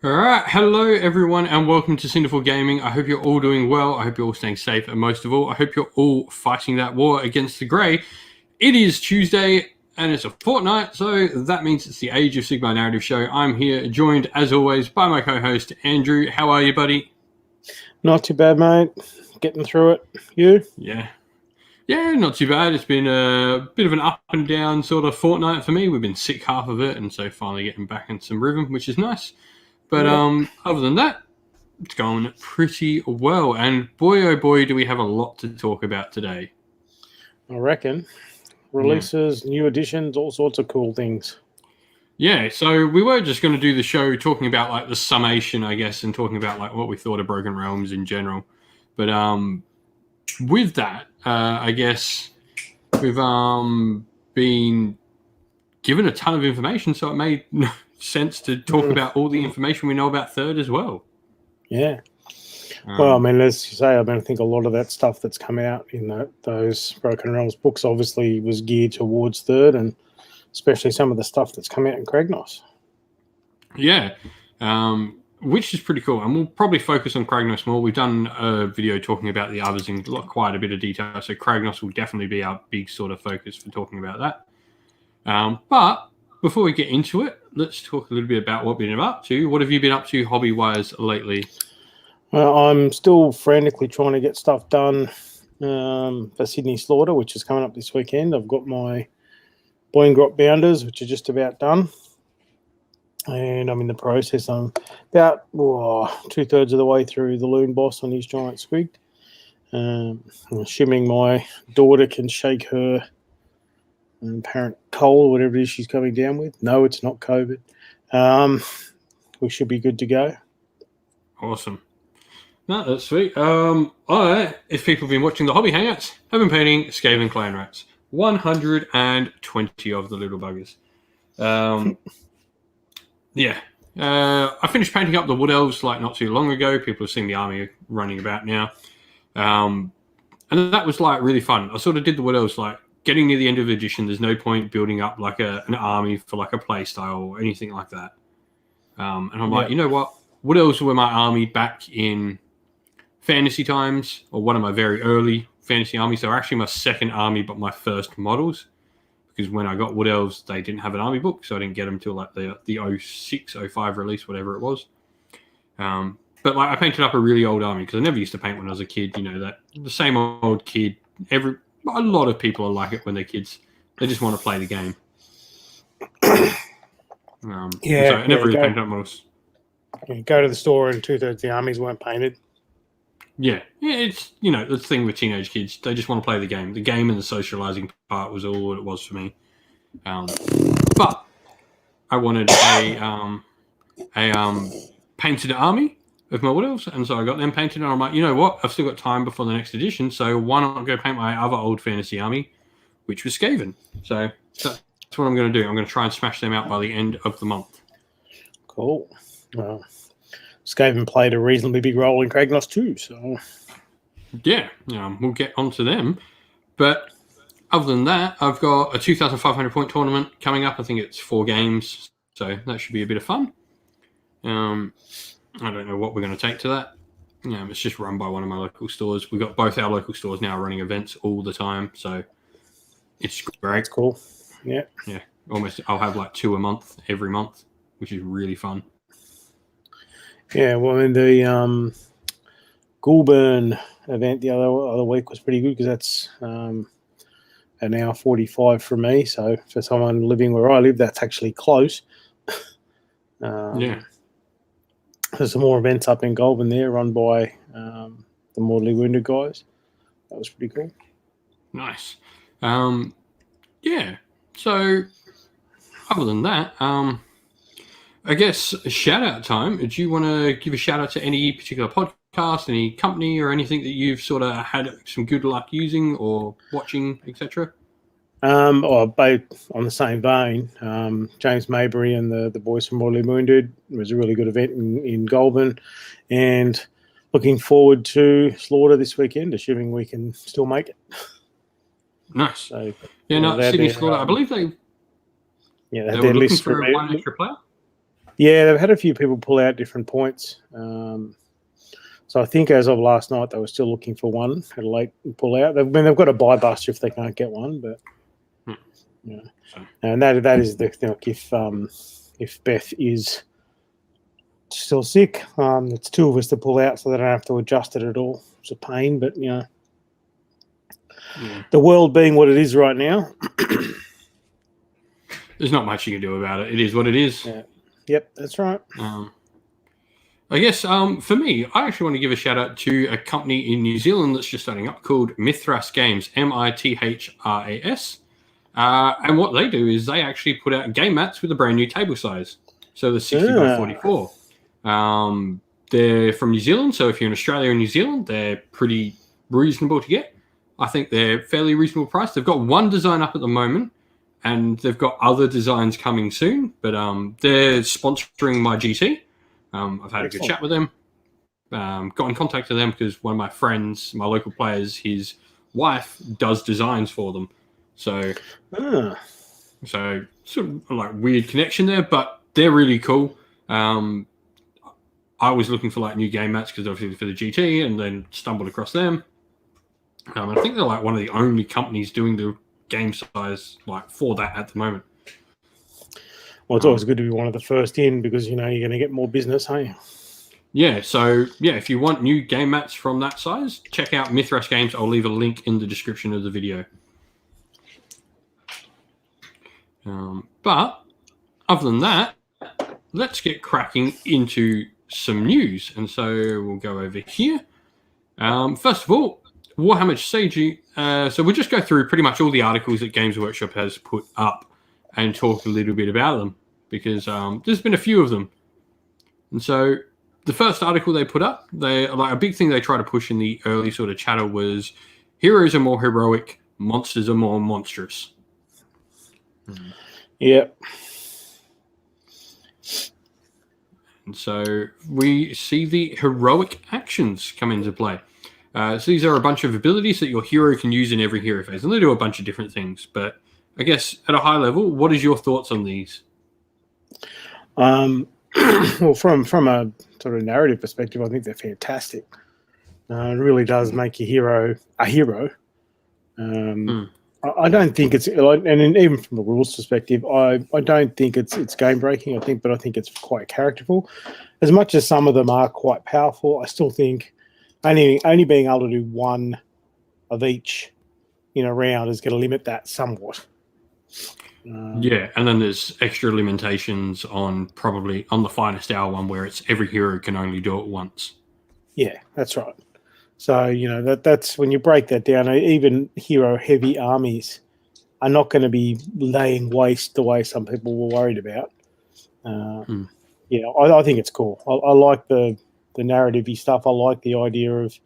All right, hello everyone, and welcome to Cinderful Gaming. I hope you're all doing well. I hope you're all staying safe, and most of all, I hope you're all fighting that war against the grey. It is Tuesday, and it's a fortnight, so that means it's the Age of Sigmar Narrative show. I'm here, joined as always by my co-host Andrew. How are you, buddy? Not too bad, mate. Getting through it. You? Yeah, not too bad. It's been a bit of an up and down sort of fortnight for me. We've been sick half of it, and so finally getting back into some rhythm, which is nice. But other than that, it's going pretty well. And boy, oh boy, do we have a lot to talk about today. I reckon. Releases, new editions, all sorts of cool things. Yeah, so we were just going to do the show talking about like the summation, I guess, and talking about like what we thought of Broken Realms in general. But with that, I guess we've been given a ton of information, so it made sense to talk about all the information we know about Third as well. Yeah. Well, I mean, as you say, I think a lot of that stuff that's come out in those Broken Realms books obviously was geared towards Third, and especially some of the stuff that's come out in Cragnos. Yeah, which is pretty cool. And we'll probably focus on Cragnos more. We've done a video talking about the others in quite a bit of detail, so Cragnos will definitely be our big sort of focus for talking about that. But before we get into it, let's talk a little bit about what we've been up to. What have you been up to hobby-wise lately? I'm still frantically trying to get stuff done for Sydney Slaughter, which is coming up this weekend. I've got my Boingrot Bounders, which are just about done. And I'm in the process. I'm about 2/3 of the way through the Loon Boss on his giant squig. I'm assuming my daughter can shake her apparent cold, whatever it is she's coming down with. No, it's not COVID. We should be good to go. Awesome. No, that's sweet. If people have been watching the Hobby Hangouts, I've been painting Skaven Clan Rats. 120 of the little buggers. I finished painting up the Wood Elves like not too long ago. People have seen the army running about now. And that was like really fun. I sort of did the Wood Elves like getting near the end of the edition. There's no point building up like an army for like a play style or anything like that. And I'm like, you know what? Wood Elves were my army back in fantasy times, or one of my very early fantasy armies. They were actually my second army, but my first models. Because when I got Wood Elves, they didn't have an army book, so I didn't get them till like the 06, 05 release, whatever it was. But like I painted up a really old army because I never used to paint when I was a kid. You know, that the same old kid. A lot of people are like it when they're kids. They just want to play the game. I never really painted up models. You go to the store and 2/3 of the armies weren't painted. Yeah, it's the thing with teenage kids. They just want to play the game. The game and the socializing part was all it was for me. But I wanted a painted army of my Wood Elves, and so I got them painted. And I'm like, you know what? I've still got time before the next edition, so why not go paint my other old fantasy army, which was Skaven. So that's what I'm going to do. I'm going to try and smash them out by the end of the month. Cool. Well, Skaven played a reasonably big role in Cragnos too, so yeah, we'll get onto them. But other than that, I've got a 2,500 point tournament coming up. I think it's 4 games, so that should be a bit of fun. I don't know what we're going to take to that. It's just run by one of my local stores. We've got both our local stores now running events all the time, so it's great. That's cool. Yeah. Almost, I'll have like 2 a month every month, which is really fun. Yeah, well, I mean, the Goulburn event the other week was pretty good because that's an hour 45 from me. So for someone living where I live, that's actually close. There's some more events up in Goulburn there run by the Mortally Wounded guys. That was pretty cool. Nice. So other than that, I guess shout out time. Do you want to give a shout out to any particular podcast, any company, or anything that you've sort of had some good luck using or watching, etc.? Both on the same vein. James Mabry and the boys from Mortally Wounded was a really good event in Goulburn, and looking forward to Slaughter this weekend, assuming we can still make it. Nice. So, Sydney Slaughter. I believe they had were their looking list for for one extra player. Yeah, they've had a few people pull out different points. So I think as of last night, they were still looking for one at a late pull out. They've got a buy bust if they can't get one, but yeah, and that is the thing. Like if Beth is still sick, it's two of us to pull out, so they don't have to adjust it at all. It's a pain, but the world being what it is right now, there's not much you can do about it. It is what it is. Yeah. Yep, that's right. I guess for me, I actually want to give a shout out to a company in New Zealand that's just starting up called Mithras Games, Mithras. And what they do is they actually put out game mats with a brand new table size. So the 60 by 44. They're from New Zealand, so if you're in Australia and New Zealand, they're pretty reasonable to get. I think they're fairly reasonable price. They've got one design up at the moment, and they've got other designs coming soon, but they're sponsoring my GT. I've had a good chat with them. Got in contact with them because one of my friends, my local players, his wife does designs for them. So sort of like weird connection there, but they're really cool. I was looking for like new game mats because obviously for the GT, and then stumbled across them. I think they're like one of the only companies doing the game size like for that at the moment. Well, it's always good to be one of the first in because you're going to get more business, hey? Yeah, so if you want new game mats from that size, check out Mithras Games. I'll leave a link in the description of the video. But other than that, let's get cracking into some news. And so we'll go over here. First of all, Warhammer Seiji. So we'll just go through pretty much all the articles that Games Workshop has put up and talk a little bit about them because there's been a few of them. And so the first article they put up, a big thing they try to push in the early sort of chatter was heroes are more heroic, monsters are more monstrous. Yep. And so we see the heroic actions come into play. So these are a bunch of abilities that your hero can use in every hero phase, and they do a bunch of different things. But I guess at a high level, what is your thoughts on these? Well, from a sort of narrative perspective, I think they're fantastic. It really does make your hero a hero. I don't think it's, and even from a rules perspective, I don't think it's game breaking. I think it's quite characterful. As much as some of them are quite powerful, I still think only being able to do one of each in a round is going to limit that somewhat. Yeah, and then there's extra limitations on probably on the finest hour one where it's every hero can only do it once. Yeah, that's right. So, that's when you break that down, even hero-heavy armies are not going to be laying waste the way some people were worried about. I think it's cool. I like the narrative-y stuff. I like the idea of,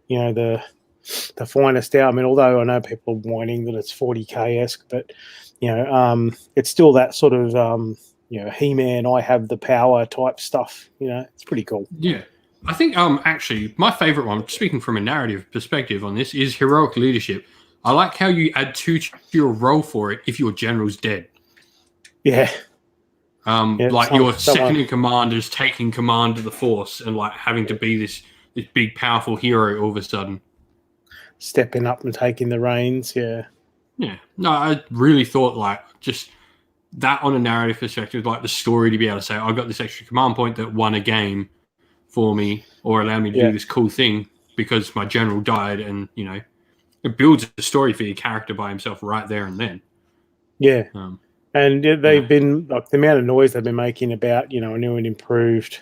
the finest hour. I mean, although I know people are whining that it's 40K-esque, but, it's still that sort of, He-Man, I have the power type stuff. It's pretty cool. Yeah. I think actually my favorite one, speaking from a narrative perspective on this, is heroic leadership. I like how you add 2 to your roll for it if your general's dead. Yeah. Like your second in command is taking command of the force and like having to be this big powerful hero all of a sudden. Stepping up and taking the reins, yeah. Yeah. No, I really thought like just that on a narrative perspective, like the story to be able to say, I got this extra command point that won a game for me or allow me to do this cool thing because my general died, and it builds a story for your character by himself right there and then. Yeah. And they've been like the amount of noise they've been making about a new and improved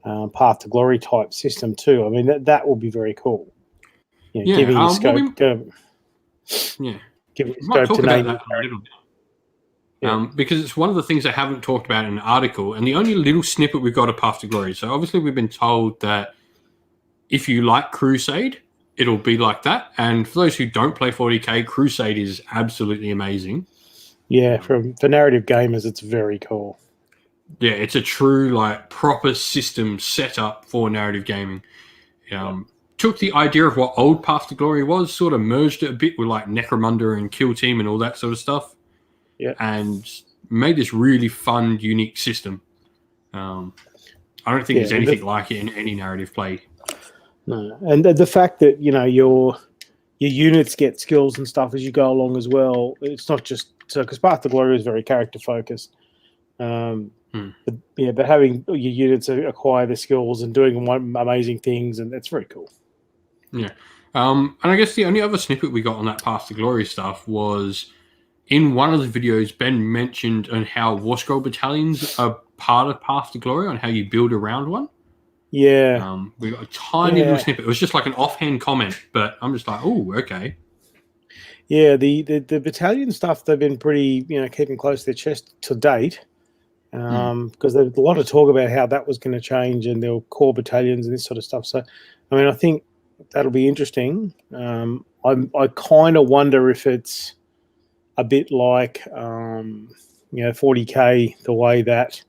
Path to Glory type system too. I mean that will be very cool. Giving you scope. Giving Might scope talk to about name that a little bit. Because it's one of the things I haven't talked about in an article, and the only little snippet we've got of Path to Glory. So obviously we've been told that if you like Crusade, it'll be like that. And for those who don't play 40K, Crusade is absolutely amazing. Yeah, for narrative gamers, it's very cool. Yeah, it's a true like proper system set up for narrative gaming. Took the idea of what old Path to Glory was, sort of merged it a bit with like Necromunda and Kill Team and all that sort of stuff. Yeah, and made this really fun, unique system. I don't think there's anything like it in any narrative play. No, and the fact that your units get skills and stuff as you go along as well. It's not just because Path to Glory is very character focused. But having your units acquire the skills and doing amazing things, and that's very cool. Yeah. And I guess the only other snippet we got on that Path to Glory stuff was in one of the videos, Ben mentioned on how War Scroll battalions are part of Path to Glory, on how you build around one. Yeah. We got a tiny little snippet. It was just like an offhand comment, but I'm just like, oh, okay. Yeah, the battalion stuff, they've been pretty, keeping close to their chest to date. Because there's a lot of talk about how that was going to change and their core battalions and this sort of stuff. So, I mean, I think that'll be interesting. I kind of wonder if it's a bit like, 40K, the way that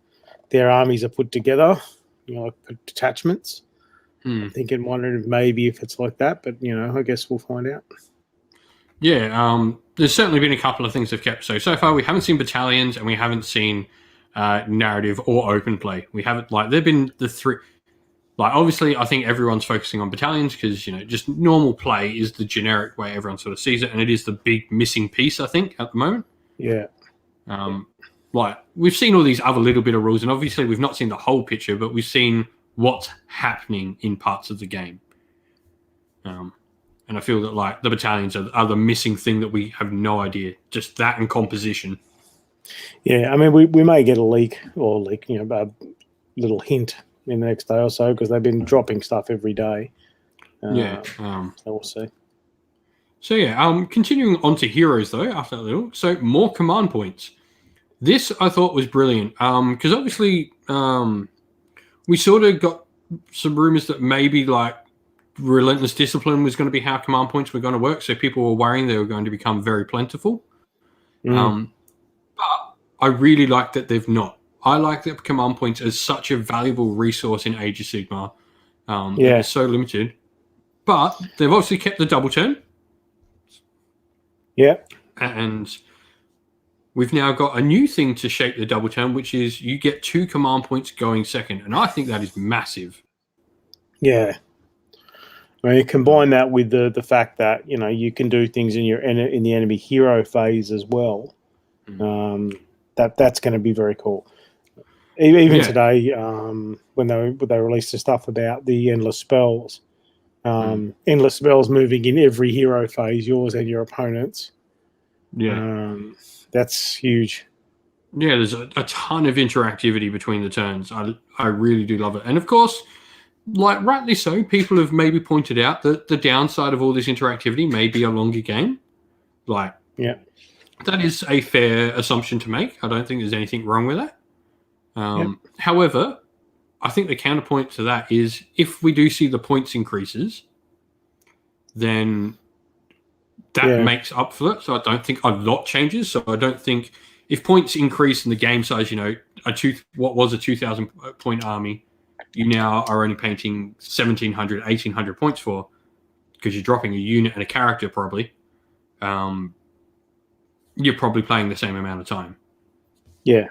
their armies are put together, like detachments. I'm wondering maybe if it's like that, but, I guess we'll find out. Yeah, there's certainly been a couple of things they've kept. So far we haven't seen battalions and we haven't seen narrative or open play. We haven't, they've been the three. Obviously, I think everyone's focusing on battalions because, just normal play is the generic way everyone sort of sees it, and it is the big missing piece, I think, at the moment. Yeah. We've seen all these other little bit of rules, and obviously we've not seen the whole picture, but we've seen what's happening in parts of the game. And I feel that, the battalions are the missing thing that we have no idea. Just that and composition. Yeah, I mean, we may get a leak, a little hint in the next day or so, because they've been dropping stuff every day. So we'll see. So yeah, continuing on to heroes though, after that little, so more command points. This I thought was brilliant, because obviously we sort of got some rumors that maybe Relentless Discipline was going to be how command points were going to work, so people were worrying they were going to become very plentiful. But I really like that they've not. I like that command points as such a valuable resource in Age of Sigmar. It's so limited. But they've obviously kept the double turn. Yeah. And we've now got a new thing to shape the double turn, which is you get 2 command points going second. And I think that is massive. Yeah. I mean, you combine that with the fact that, you can do things in the enemy hero phase as well. That's going to be very cool. Even today, when they released the stuff about the endless spells, endless spells moving in every hero phase, yours and your opponent's. Yeah, that's huge. Yeah, there's a ton of interactivity between the turns. I really do love it, and of course, rightly so, people have maybe pointed out that the downside of all this interactivity may be a longer game. That is a fair assumption to make. I don't think there's anything wrong with that. However, I think the counterpoint to that is if we do see the points increases, then that makes up for it. So I don't think a lot changes. So I don't think if points increase in the game size, what was a 2,000 point army, you now are only painting 1,700, 1,800 points for, because you're dropping a unit and a character probably. You're probably playing the same amount of time. Yeah.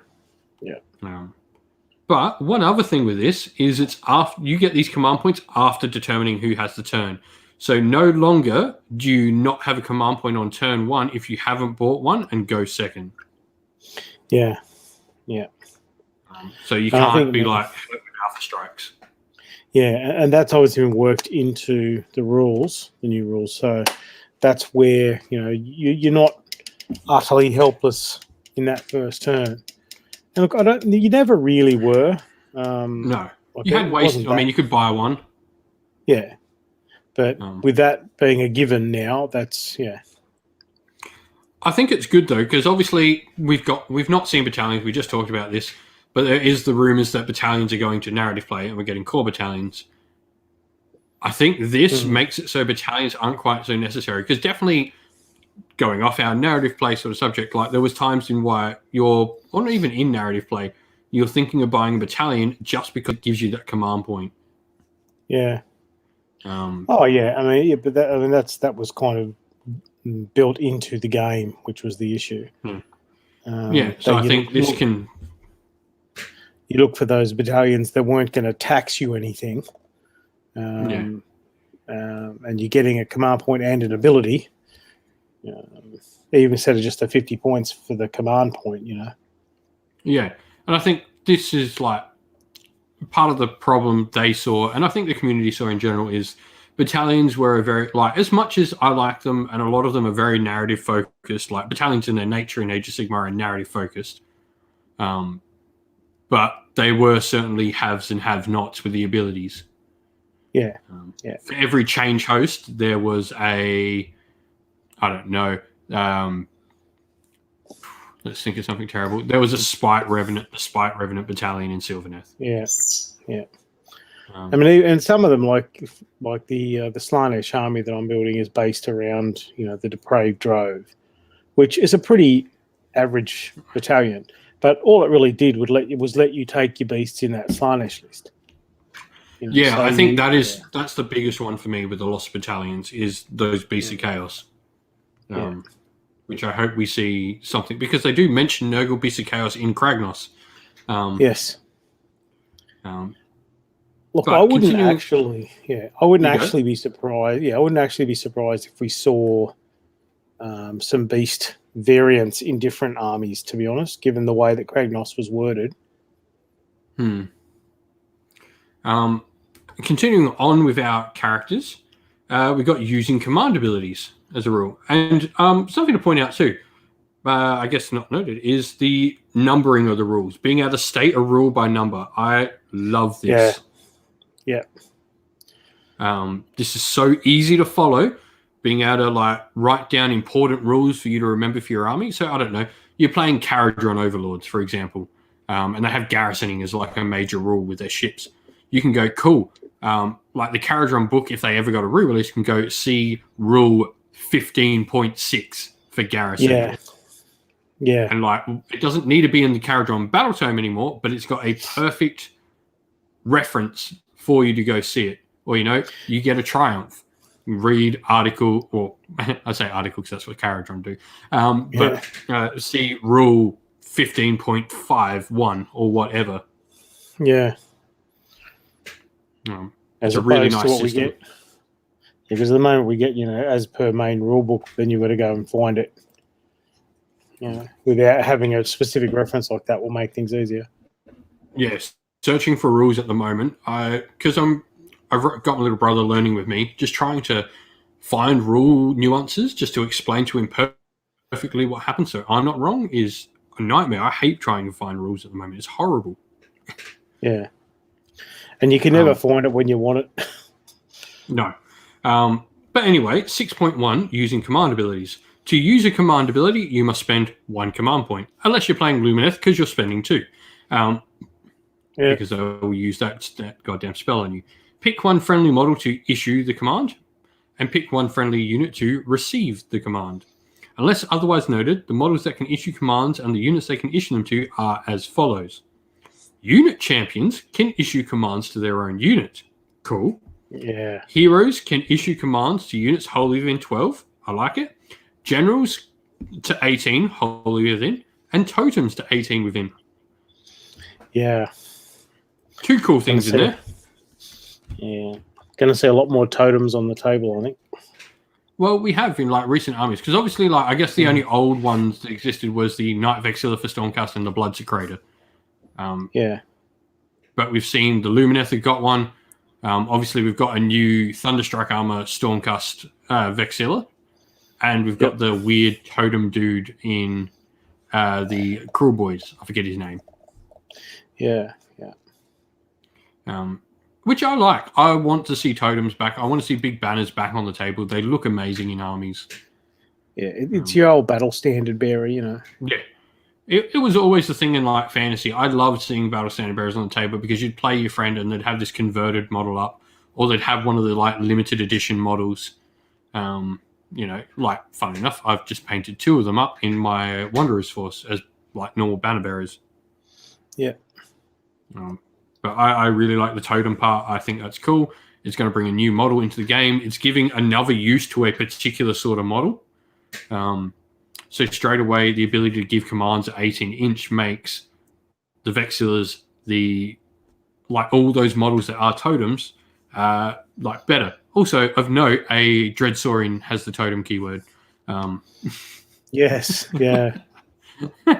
But one other thing with this is it's after you get these command points after determining who has the turn. So no longer do you not have a command point on turn 1 if you haven't bought one and go second. Yeah. So you can't be alpha strikes. Yeah, and that's obviously been worked into the new rules. So that's where you're not utterly helpless in that first turn. And look, you never really were. No, you had waste. You could buy one. Yeah, but with that being a given now, that's I think it's good though, because obviously we've not seen battalions. We just talked about this, but there is the rumors that battalions are going to narrative play, and we're getting core battalions. I think this makes it so battalions aren't quite so necessary, because definitely going off our narrative play sort of subject, there was times in why or not even in narrative play, you're thinking of buying a battalion just because it gives you that command point. Yeah. But that was kind of built into the game, which was the issue. So I think this can. you look for those battalions that weren't going to tax you anything. And you're getting a command point and an ability, even instead of just the 50 points for the command point, Yeah, and I think this is like part of the problem they saw, and I think the community saw in general, is battalions were very, like, as much as I like them, and a lot of them are very narrative focused, like battalions in their nature in Age of Sigmar are narrative focused. But they were certainly haves and have-nots with the abilities. Yeah. For every change host, there was a, I don't know, let's think of something terrible. There was a Spite Revenant battalion in Sylvaneth. Yeah. I mean, and some of them, like the Slanesh army that I'm building, is based around the Depraved Drove, which is a pretty average battalion. But all it really did was let you take your beasts in that Slanesh list. So I think that's the biggest one for me with the Lost Battalions, is those Beasts of Chaos. Which I hope we see something, because they do mention Nurgle Beasts of Chaos in Cragnos. Yes. Look, I wouldn't actually be surprised. Yeah, I wouldn't actually be surprised if we saw some beast variants in different armies, to be honest, given the way that Cragnos was worded. Continuing on with our characters, we've got using command abilities as a rule. And something to point out too, I guess not noted, is the numbering of the rules. Being able to state a rule by number. I love this. Yeah. This is so easy to follow. Being able to write down important rules for you to remember for your army. So I don't know, you're playing Caradron Overlords, for example, and they have garrisoning as like a major rule with their ships. You can go, cool. Like the Caradron book, if they ever got a re-release, can go see rule 15.6 for garrisoning. Yeah. And it doesn't need to be in the Caradron battle tome anymore, but it's got a perfect reference for you to go see it. Or, you get a triumph. Read article, or I say article because that's what Caradron do. But see rule 15.51 or whatever. Yeah. It's a really nice what system. We get. Because at the moment we get, as per main rule book, then you've got to go and find it. Without having a specific reference like that will make things easier. Yes. Searching for rules at the moment, because I've got my little brother learning with me, just trying to find rule nuances just to explain to him perfectly what happens. So I'm not wrong is a nightmare. I hate trying to find rules at the moment. It's horrible. Yeah. And you can never find it when you want it. No. But anyway, 6.1, using command abilities. To use a command ability, you must spend 1 command point, unless you're playing Lumineth, because you're spending 2. Because they'll use that goddamn spell on you. Pick 1 friendly model to issue the command, and pick 1 friendly unit to receive the command. Unless otherwise noted, the models that can issue commands and the units they can issue them to are as follows. Unit champions can issue commands to their own unit. Cool. Yeah. Heroes can issue commands to units wholly within 12. I like it. Generals to 18, wholly within, and totems to 18 within. Yeah. 2 cool things in there. Yeah. Going to see a lot more totems on the table, I think. Well, we have in recent armies, because obviously, I guess the only old ones that existed was the Knight Vexilla for Stormcast and the Blood Secretor. But we've seen the Lumineth have got one. Obviously, we've got a new Thunderstrike Armor Stormcast Vexilla. And we've got the weird totem dude in the Cruel Boys. I forget his name. Yeah. Which I like. I want to see totems back. I want to see big banners back on the table. They look amazing in armies. Yeah, it's your old battle standard bearer, Yeah. It was always the thing in fantasy. I loved seeing battle standard bearers on the table because you'd play your friend and they'd have this converted model up, or they'd have one of the limited edition models. Funny enough, I've just painted 2 of them up in my Wanderer's Force as normal banner bearers. Yeah. But I really like the totem part. I think that's cool. It's going to bring a new model into the game. It's giving another use to a particular sort of model. So straight away, the ability to give commands at 18-inch makes the Vexillas all those models that are totems better. Also, of note, a Dreadsaurian has the totem keyword. Yes, yeah. We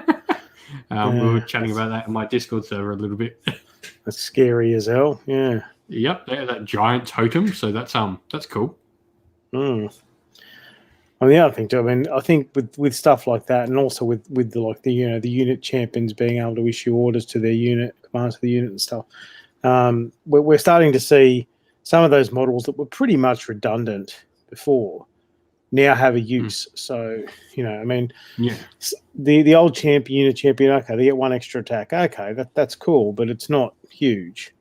were chatting about that in my Discord server a little bit. That's scary as hell. Yeah. Yep, they're that giant totem. So that's cool. Mm. And the other thing too, I think with stuff like that, and also with the the unit champions being able to issue orders to their unit, commands to the unit and stuff, we're starting to see some of those models that were pretty much redundant before now have a use. So the old unit champion, okay, they get one extra attack, okay, that's cool, but it's not huge.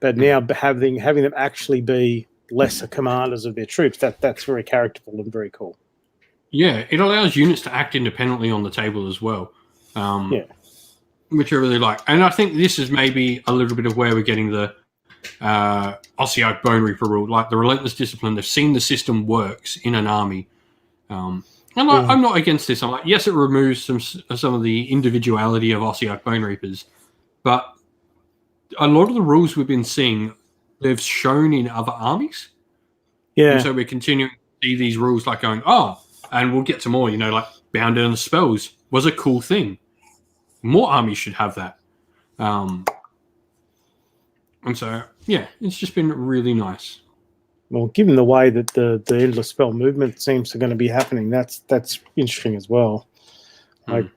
But now having them actually be lesser commanders of their troops, that's very characterful and very cool. Yeah, it allows units to act independently on the table as well, which I really like. And I think this is maybe a little bit of where we're getting the Ossiarch Bone Reaper rule, like the relentless discipline. They've seen the system works in an army. I'm not against this. I'm like, yes, it removes some of the individuality of Ossiarch Bone Reapers, but a lot of the rules we've been seeing, they've shown in other armies. Yeah. And so we're continuing to see these rules like going, and we'll get to more, like Bounded on the Spells was a cool thing. More armies should have that. And so, yeah, it's just been really nice. Well, given the way that the endless spell movement seems to going to be happening, that's interesting as well. Like,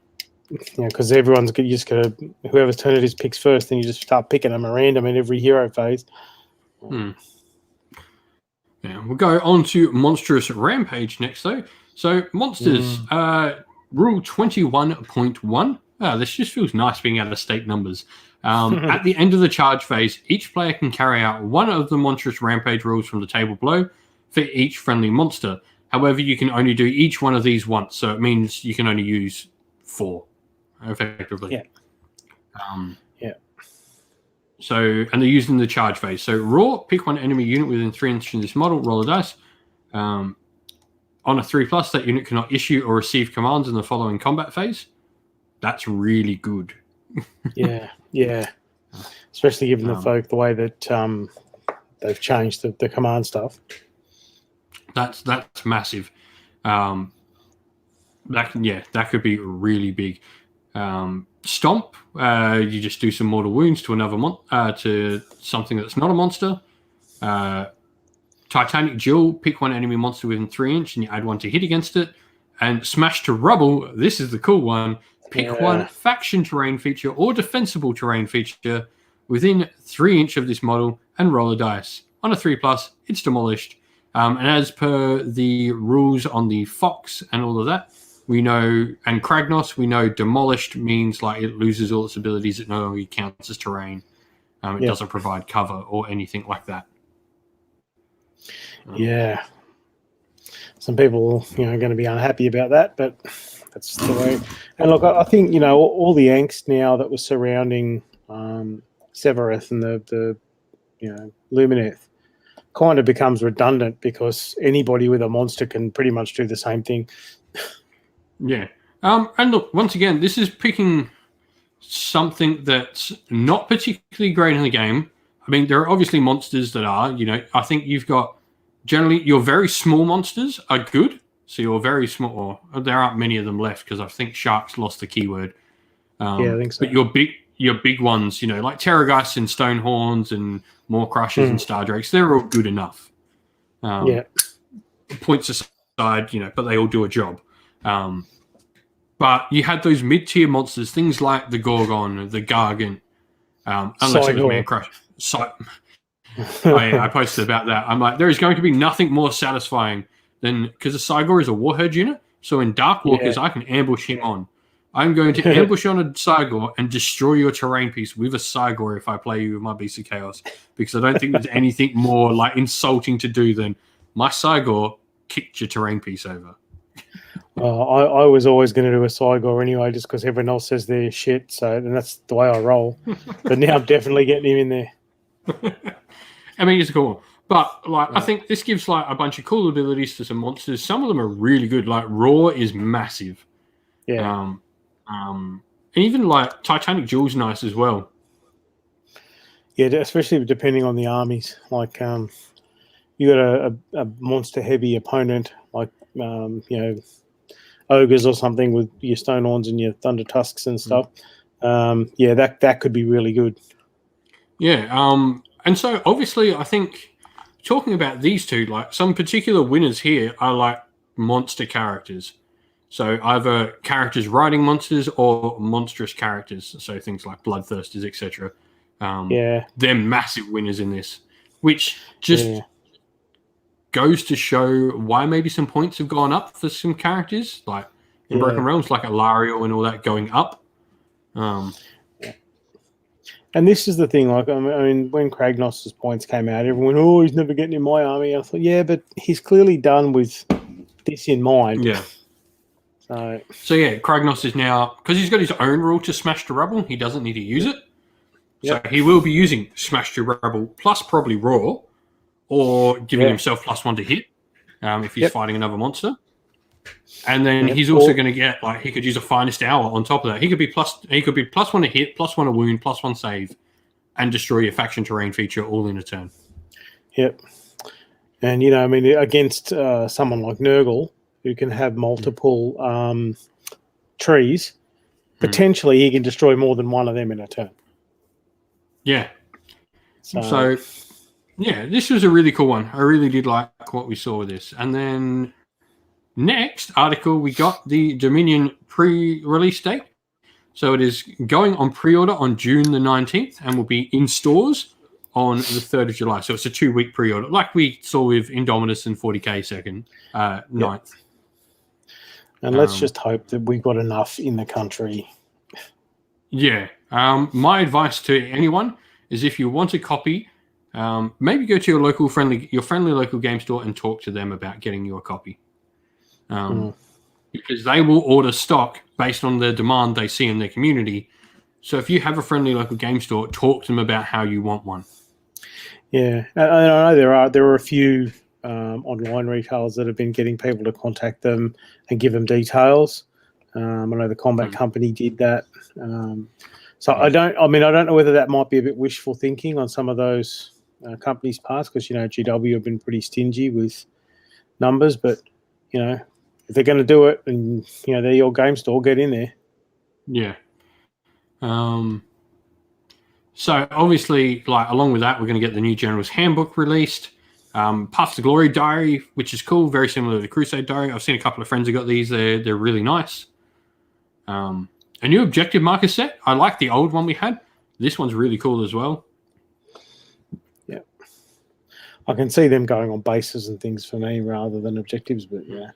because everyone's just going to, whoever's turn it is picks first, then you just start picking them at random in every hero phase. Yeah, we'll go on to Monstrous Rampage next, though. So, monsters, rule 21.1. This just feels nice being able to state numbers. At the end of the charge phase, each player can carry out one of the Monstrous Rampage rules from the table below for each friendly monster. However, you can only do each one of these once, so it means you can only use 4, effectively. Yeah. So, and they're used in the charge phase. So, raw, pick one enemy unit within 3 inches of this model, roll a dice. On a 3+, that unit cannot issue or receive commands in the following combat phase. That's really good. Yeah. Especially given the way that they've changed the command stuff. That's massive. That could be really big. Stomp, you just do some mortal wounds to another to something that's not a monster. Titanic Duel, pick one enemy monster within 3 inches and you add 1 to hit against it. And Smash to Rubble, this is the cool one. Pick one faction terrain feature or defensible terrain feature within 3 inches of this model and roll a dice. On a 3+, it's demolished. And as per the rules on the Fox and all of that, we know, and Cragnos, we know demolished means like it loses all its abilities. It no longer counts as terrain. It doesn't provide cover or anything like that. Yeah. Some people, are going to be unhappy about that, but that's the way. And look, I think, all the angst now that was surrounding Severeth and the Lumineth kind of becomes redundant because anybody with a monster can pretty much do the same thing. Yeah. And look, once again, this is picking something that's not particularly great in the game. I mean, there are obviously monsters that are, I think you've got generally your very small monsters are good. So you're very small, or there aren't many of them left because I think Sharks lost the keyword. I think so. But your big ones, like Terrageists and Stonehorns and Maw Crushers and Star Drakes, they're all good enough. Points aside, but they all do a job. But you had those mid-tier monsters, things like the Gorgon, the Gargant, unless it was Man Crush. I posted about that. I'm like, there is going to be nothing more satisfying than, because the Cygor is a Warherd unit, so in Dark Walkers, I can ambush him on. I'm going to ambush on a Cygor and destroy your terrain piece with a Cygor if I play you with my Beast of Chaos, because I don't think there's anything more like insulting to do than my Cygor kicked your terrain piece over. I was always going to do a Cygor anyway, just because everyone else says they're shit, so and that's the way I roll. But now I'm definitely getting him in there. I mean, it's cool. But I think this gives a bunch of cool abilities to some monsters. Some of them are really good. Like Raw is massive. Yeah. And even Titanic Duel's nice as well. Yeah, especially depending on the armies. Like, you got a monster heavy opponent, like ogres or something with your stone horns and your thunder tusks and stuff. That could be really good. Yeah, and so obviously I think talking about these two, like some particular winners here are like monster characters. So either characters riding monsters or monstrous characters. So things like bloodthirsters, etc. They're massive winners in this, which just goes to show why maybe some points have gone up for some characters, like in Broken Realms, like Alariel and all that going up. And this is the thing, like, I mean, when Cragnoss's points came out, everyone, he's never getting in my army. I thought, yeah, but he's clearly done with this in mind. Yeah. So yeah, Cragnos is now, because he's got his own rule to smash to rubble, he doesn't need to use it. Yep. So he will be using smash to rubble plus probably raw, or giving himself +1 to hit if he's fighting another monster. And then he's also going to get, like, he could use a finest hour on top of that. He could be +1 to hit, +1 a wound, +1 save, and destroy your faction terrain feature all in a turn. Yep. And I mean, against someone like Nurgle, who can have multiple trees, potentially he can destroy more than one of them in a turn. Yeah. So yeah, this was a really cool one. I really did like what we saw with this. And then next article, we got the Dominion pre-release date. So it is going on pre-order on June the 19th and will be in stores on the 3rd of July. So it's a 2-week pre-order, like we saw with Indominus and 40k 9th. And let's just hope that we've got enough in the country. Yeah. My advice to anyone is, if you want a copy, maybe go to your friendly local game store and talk to them about getting you a copy. Because they will order stock based on the demand they see in their community. So if you have a friendly local game store, talk to them about how you want one. Yeah, I know there are a few online retailers that have been getting people to contact them and give them details. I know the Combat Company did that. So I don't know whether that might be a bit wishful thinking on some of those companies' parts, because GW have been pretty stingy with numbers. But if they're going to do it, and they're your game store, get in there. Yeah. So obviously, like, along with that, we're going to get the new Generals Handbook released. Path to Glory Diary, which is cool, very similar to the Crusade Diary. I've seen a couple of friends who got these. They're really nice. A new objective marker set. I like the old one we had. This one's really cool as well. Yeah. I can see them going on bases and things for me rather than objectives, but yeah.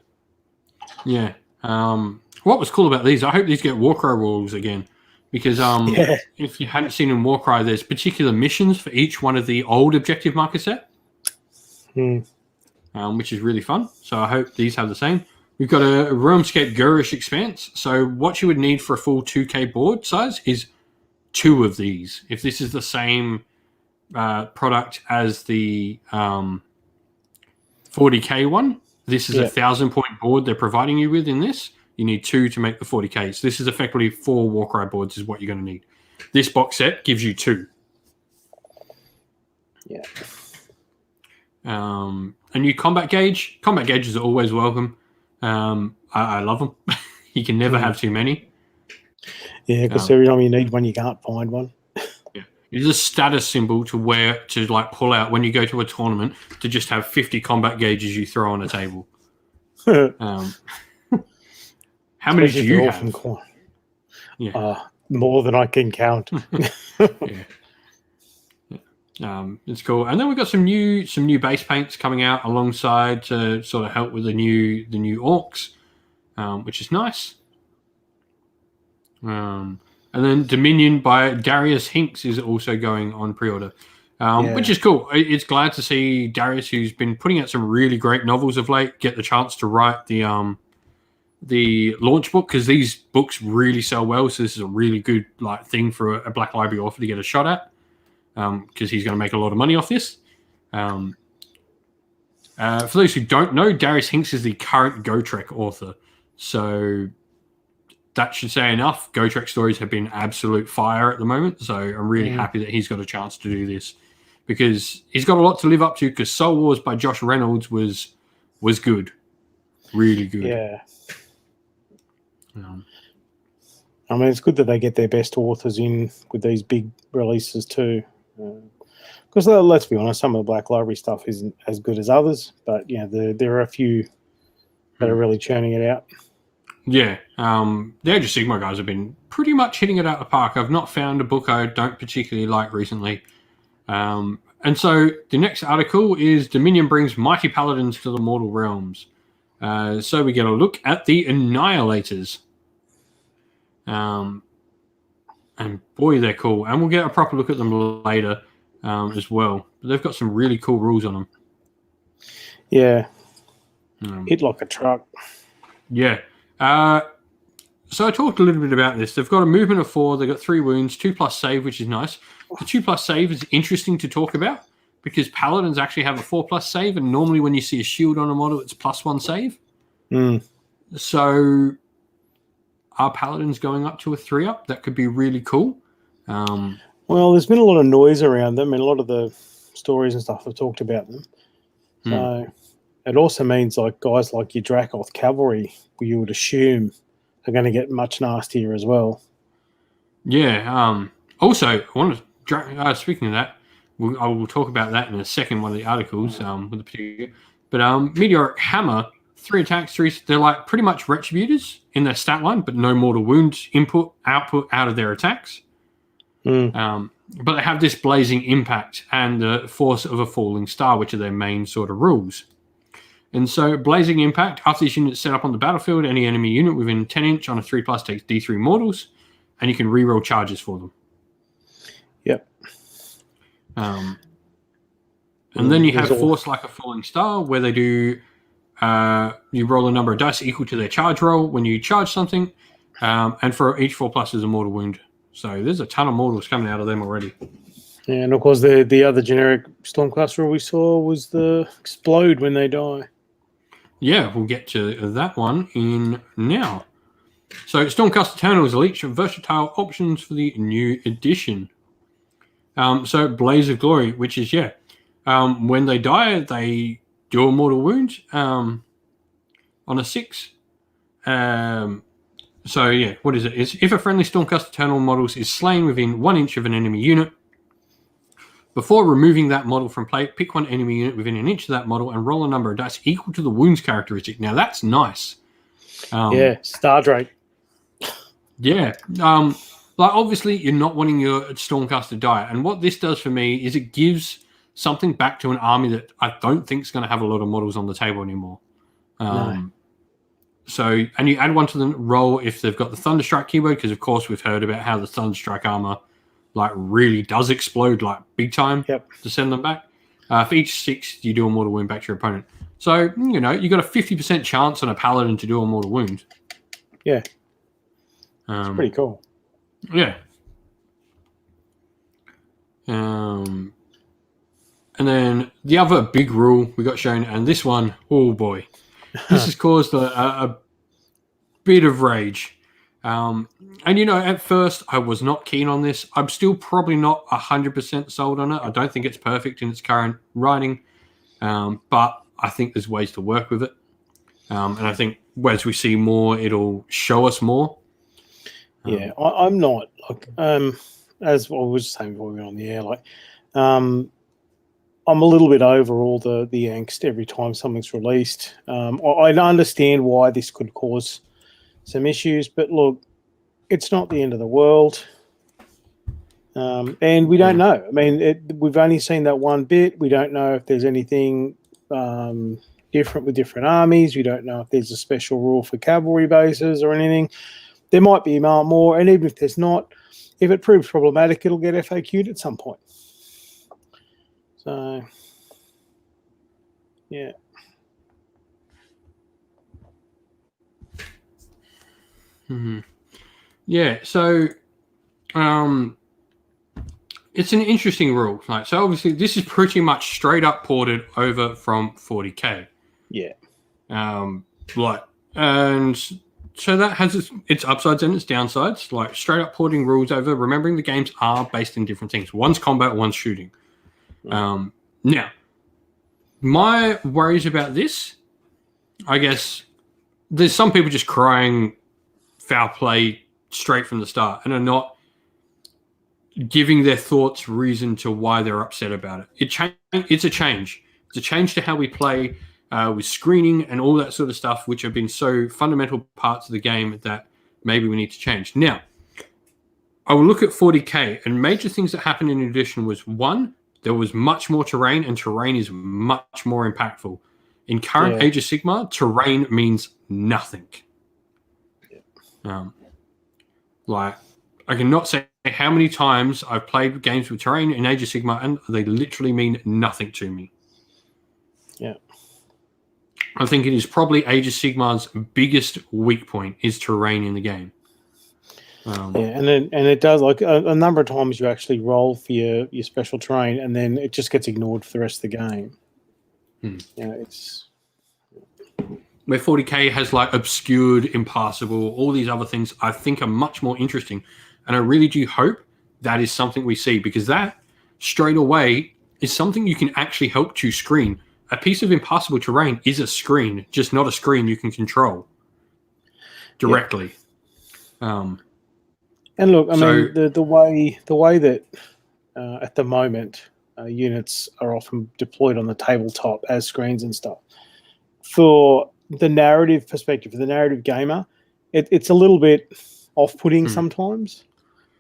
Yeah. What was cool about these, I hope these get Warcry rules again. Because if you hadn't seen in Warcry, there's particular missions for each one of the old objective marker set. Which is really fun. So I hope these have the same. We've got a Realmscape Gurish Expanse. So what you would need for a full 2K board size is 2 of these. If this is the same product as the 40K one, this is a 1,000-point board they're providing you with in this. You need 2 to make the 40K. So this is effectively 4 Warcry boards is what you're going to need. This box set gives you 2. Yeah. A new combat gauge. Combat gauges are always welcome. I love them. You can never have too many. Yeah, because every time you need one, you can't find one. Yeah, it's a status symbol to like pull out when you go to a tournament, to just have 50 combat gauges you throw on a table. How many do you have? Yeah, more than I can count. It's cool. And then we've got some new base paints coming out alongside to sort of help with the new orcs, which is nice. And then Dominion by Darius Hinks is also going on pre-order, which is cool. It's glad to see Darius, who's been putting out some really great novels of late, get the chance to write the launch book, because these books really sell well. So this is a really good thing for a Black Library author to get a shot at. Because he's going to make a lot of money off this. For those who don't know, Darius Hinks is the current Gotrek author. So that should say enough. Gotrek stories have been absolute fire at the moment, so I'm really happy that he's got a chance to do this, because he's got a lot to live up to, because Soul Wars by Josh Reynolds was good. Really good. Yeah. I mean, it's good that they get their best authors in with these big releases too. Because let's be honest, some of the Black Library stuff isn't as good as others, but there are a few that are really churning it out. Yeah, the Age of Sigmar guys have been pretty much hitting it out the park. I've not found a book I don't particularly like recently. And so the next article is Dominion brings mighty paladins to the mortal realms. So we get a look at the Annihilators. And boy, they're cool. And we'll get a proper look at them later as well. But they've got some really cool rules on them. Yeah. Hit like a truck. Yeah. So I talked a little bit about this. They've got a movement of 4. They've got 3 wounds, 2+ save, which is nice. The 2+ save is interesting to talk about because paladins actually have a 4+ save, and normally when you see a shield on a model, it's +1 save. So are paladins going up to a 3-up? That could be really cool. Well, there's been a lot of noise around them, and a lot of the stories and stuff have talked about them. So it also means like guys like your Draco Cavalry, you would assume, are going to get much nastier as well. Yeah. Also, I want to speaking of that, I will talk about that in a second. One of the articles with the particular, but Meteoric Hammer, 3 attacks, 3. They're like pretty much retributors in their stat line, but no mortal wounds output out of their attacks. But they have this blazing impact and the force of a falling star, which are their main sort of rules. And so, blazing impact, after this unit is set up on the battlefield, any enemy unit within 10 inch on a 3+ takes D3 mortals, and you can reroll charges for them. Yep. And then you have force like a falling star, where they do you roll a number of dice equal to their charge roll when you charge something, and for each 4+ is a mortal wound. So there's a ton of mortals coming out of them already. Yeah, and of course the other generic Stormcast rule we saw was the explode when they die. Yeah, we'll get to that one in now. So Stormcast Eternal is a leech of versatile options for the new edition. So Blaze of Glory, which is, when they die, they do a mortal wound on a 6. So, what is it? It's if a friendly Stormcast Eternal model is slain within 1 inch of an enemy unit, before removing that model from play, pick one enemy unit within 1 inch of that model and roll a number of dice equal to the wounds characteristic. Now, that's nice. Star Drake. Yeah. Like, obviously, you're not wanting your Stormcast to die. And what this does for me is it gives something back to an army that I don't think is going to have a lot of models on the table anymore. No. So, and you add one to the roll if they've got the Thunderstrike keyword, because, of course, we've heard about how the Thunderstrike armor like really does explode like big time to send them back. For each 6, you do a mortal wound back to your opponent. So, you got a 50% chance on a paladin to do a mortal wound. Yeah. It's pretty cool. Yeah. And then the other big rule we got shown, and this one, oh boy, this has caused a bit of rage. And, at first I was not keen on this. I'm still probably not 100% sold on it. I don't think it's perfect in its current writing, but I think there's ways to work with it. And I think as we see more, it'll show us more. Yeah, I'm not. Like, as I was saying before we went on the air, I'm a little bit over all the angst every time something's released. I understand why this could cause some issues, but look, it's not the end of the world. And we don't know. I mean, we've only seen that one bit. We don't know if there's anything different with different armies. We don't know if there's a special rule for cavalry bases or anything. There might be more, and even if there's not, if it proves problematic, it'll get FAQ'd at some point. So, yeah. Yeah, so it's an interesting rule. Like, so obviously this is pretty much straight up ported over from 40k. Yeah. And So that has its upsides and its downsides, like straight up porting rules over, remembering the games are based in different things. One's combat, one's shooting. Now, my worries about this, I guess, there's some people just crying foul play straight from the start and are not giving their thoughts reason to why they're upset about it. It's a change. It's a change to how we play with screening and all that sort of stuff, which have been so fundamental parts of the game that maybe we need to change. Now, I will look at 40k, and major things that happened in edition was, one, there was much more terrain, and terrain is much more impactful. In current Age of Sigmar, terrain means nothing. Like, I cannot say how many times I've played games with terrain in Age of Sigmar, and they literally mean nothing to me. Yeah. I think it is probably Age of Sigmar's biggest weak point is terrain in the game. And it does, like, a number of times you actually roll for your special terrain, and then it just gets ignored for the rest of the game. It's where 40k has like obscured, impassable, all these other things I think are much more interesting. And I really do hope that is something we see, because that straight away is something you can actually help to screen. A piece of impassable terrain is a screen, just not a screen you can control directly. And look, I mean, the way that at the moment units are often deployed on the tabletop as screens and stuff, for the narrative perspective, for the narrative gamer, it's a little bit off-putting sometimes.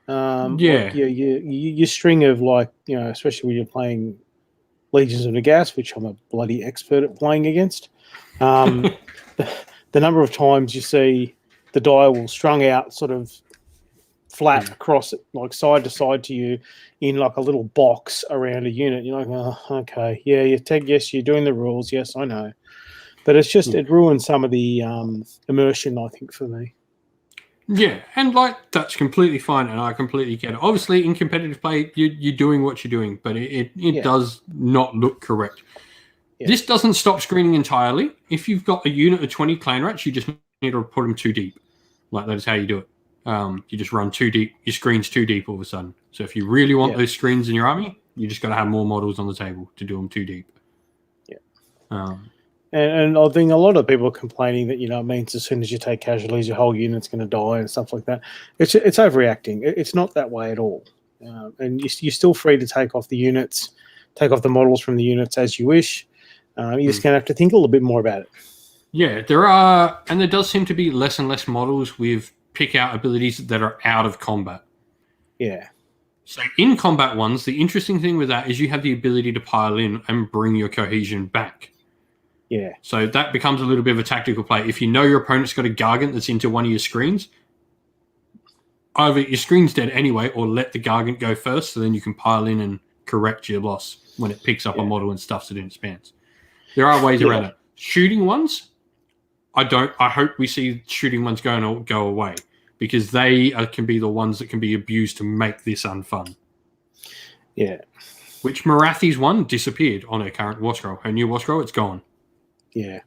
Like your string of, like, you know, especially when you're playing Legions of Nagash, which I'm a bloody expert at playing against, the number of times you see the die will strung out sort of flat across it, like side to side to you, in like a little box around a unit. You're like, oh, okay, yeah, yes, you're doing the rules, yes, I know, but it's just it ruins some of the immersion, I think, for me. Yeah, and like that's completely fine, and I completely get it. Obviously, in competitive play, you're doing what you're doing, but it does not look correct. Yeah. This doesn't stop screening entirely. If you've got a unit of 20 clan rats, you just need to put them too deep. Like, that is how you do it. You just run too deep. Your screen's too deep all of a sudden. So if you really want those screens in your army, you just got to have more models on the table to do them too deep. Yeah. And I think a lot of people are complaining that, you know, it means as soon as you take casualties, your whole unit's going to die and stuff like that. It's overreacting. It's not that way at all. And you're still free to take off the units, take off the models from the units as you wish. You're just going to have to think a little bit more about it. Yeah, there does seem to be less and less models with pick-out abilities that are out of combat. Yeah. So in combat ones, the interesting thing with that is you have the ability to pile in and bring your cohesion back. Yeah. So that becomes a little bit of a tactical play. If you know your opponent's got a Gargant that's into one of your screens, either your screen's dead anyway, or let the Gargant go first, so then you can pile in and correct your loss when it picks up a model and stuffs it in its pants. There are ways around it. Shooting ones, I hope we see shooting ones go away, because they can be the ones that can be abused to make this unfun. Yeah. Which Marathi's one disappeared on her current war scroll. Her new war scroll, it's gone. Yeah.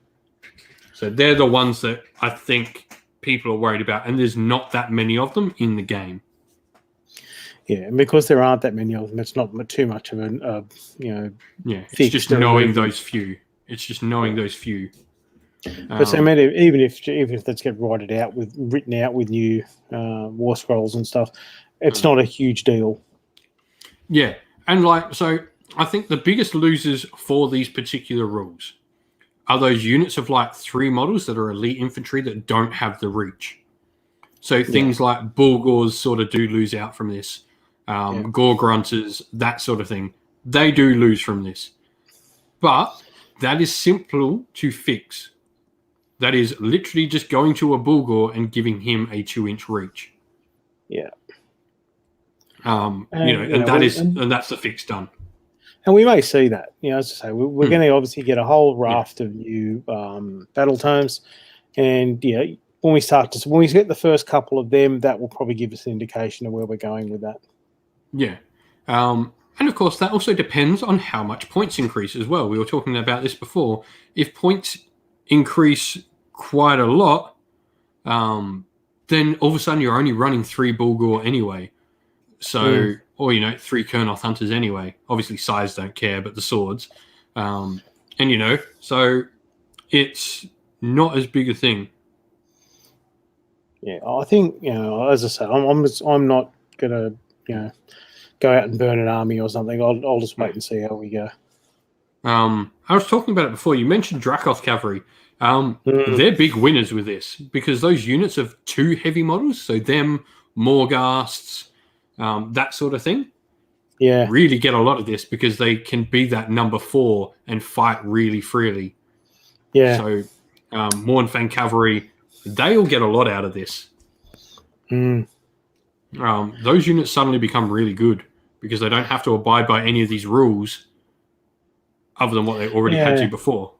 So they're the ones that I think people are worried about, and there's not that many of them in the game. Yeah, and because there aren't that many of them, it's not too much of a it's just knowing those few. It's just knowing those few. But so even if that's written out with new war scrolls and stuff, it's not a huge deal. Yeah, and so I think the biggest losers for these particular rules are those units of 3 models that are elite infantry that don't have the reach. So things like Bulgors sort of do lose out from this. Gore Grunters, that sort of thing. They do lose from this. But that is simple to fix. That is literally just going to a Bulgor and giving him a 2-inch reach. Yeah. And that's the fix done. And we may see that, as I say, we're going to obviously get a whole raft of new battle terms, and when we get the first couple of them, that will probably give us an indication of where we're going with that. Yeah, and of course that also depends on how much points increase as well. We were talking about this before. If points increase quite a lot, then all of a sudden you're only running 3 Bulgur anyway. So, or, 3 Kurnoth Hunters anyway. Obviously, size don't care, but the swords. And, so it's not as big a thing. Yeah, I think, as I say, I'm not going to, go out and burn an army or something. I'll just wait and see how we go. I was talking about it before. You mentioned Dracoth Cavalry. They're big winners with this because those units of 2 heavy models, so them, Morghasts, that sort of thing, really get a lot of this because they can be that number 4 and fight really freely. Yeah. So Mournfang Cavalry, they'll get a lot out of this. Those units suddenly become really good because they don't have to abide by any of these rules other than what they already had to before.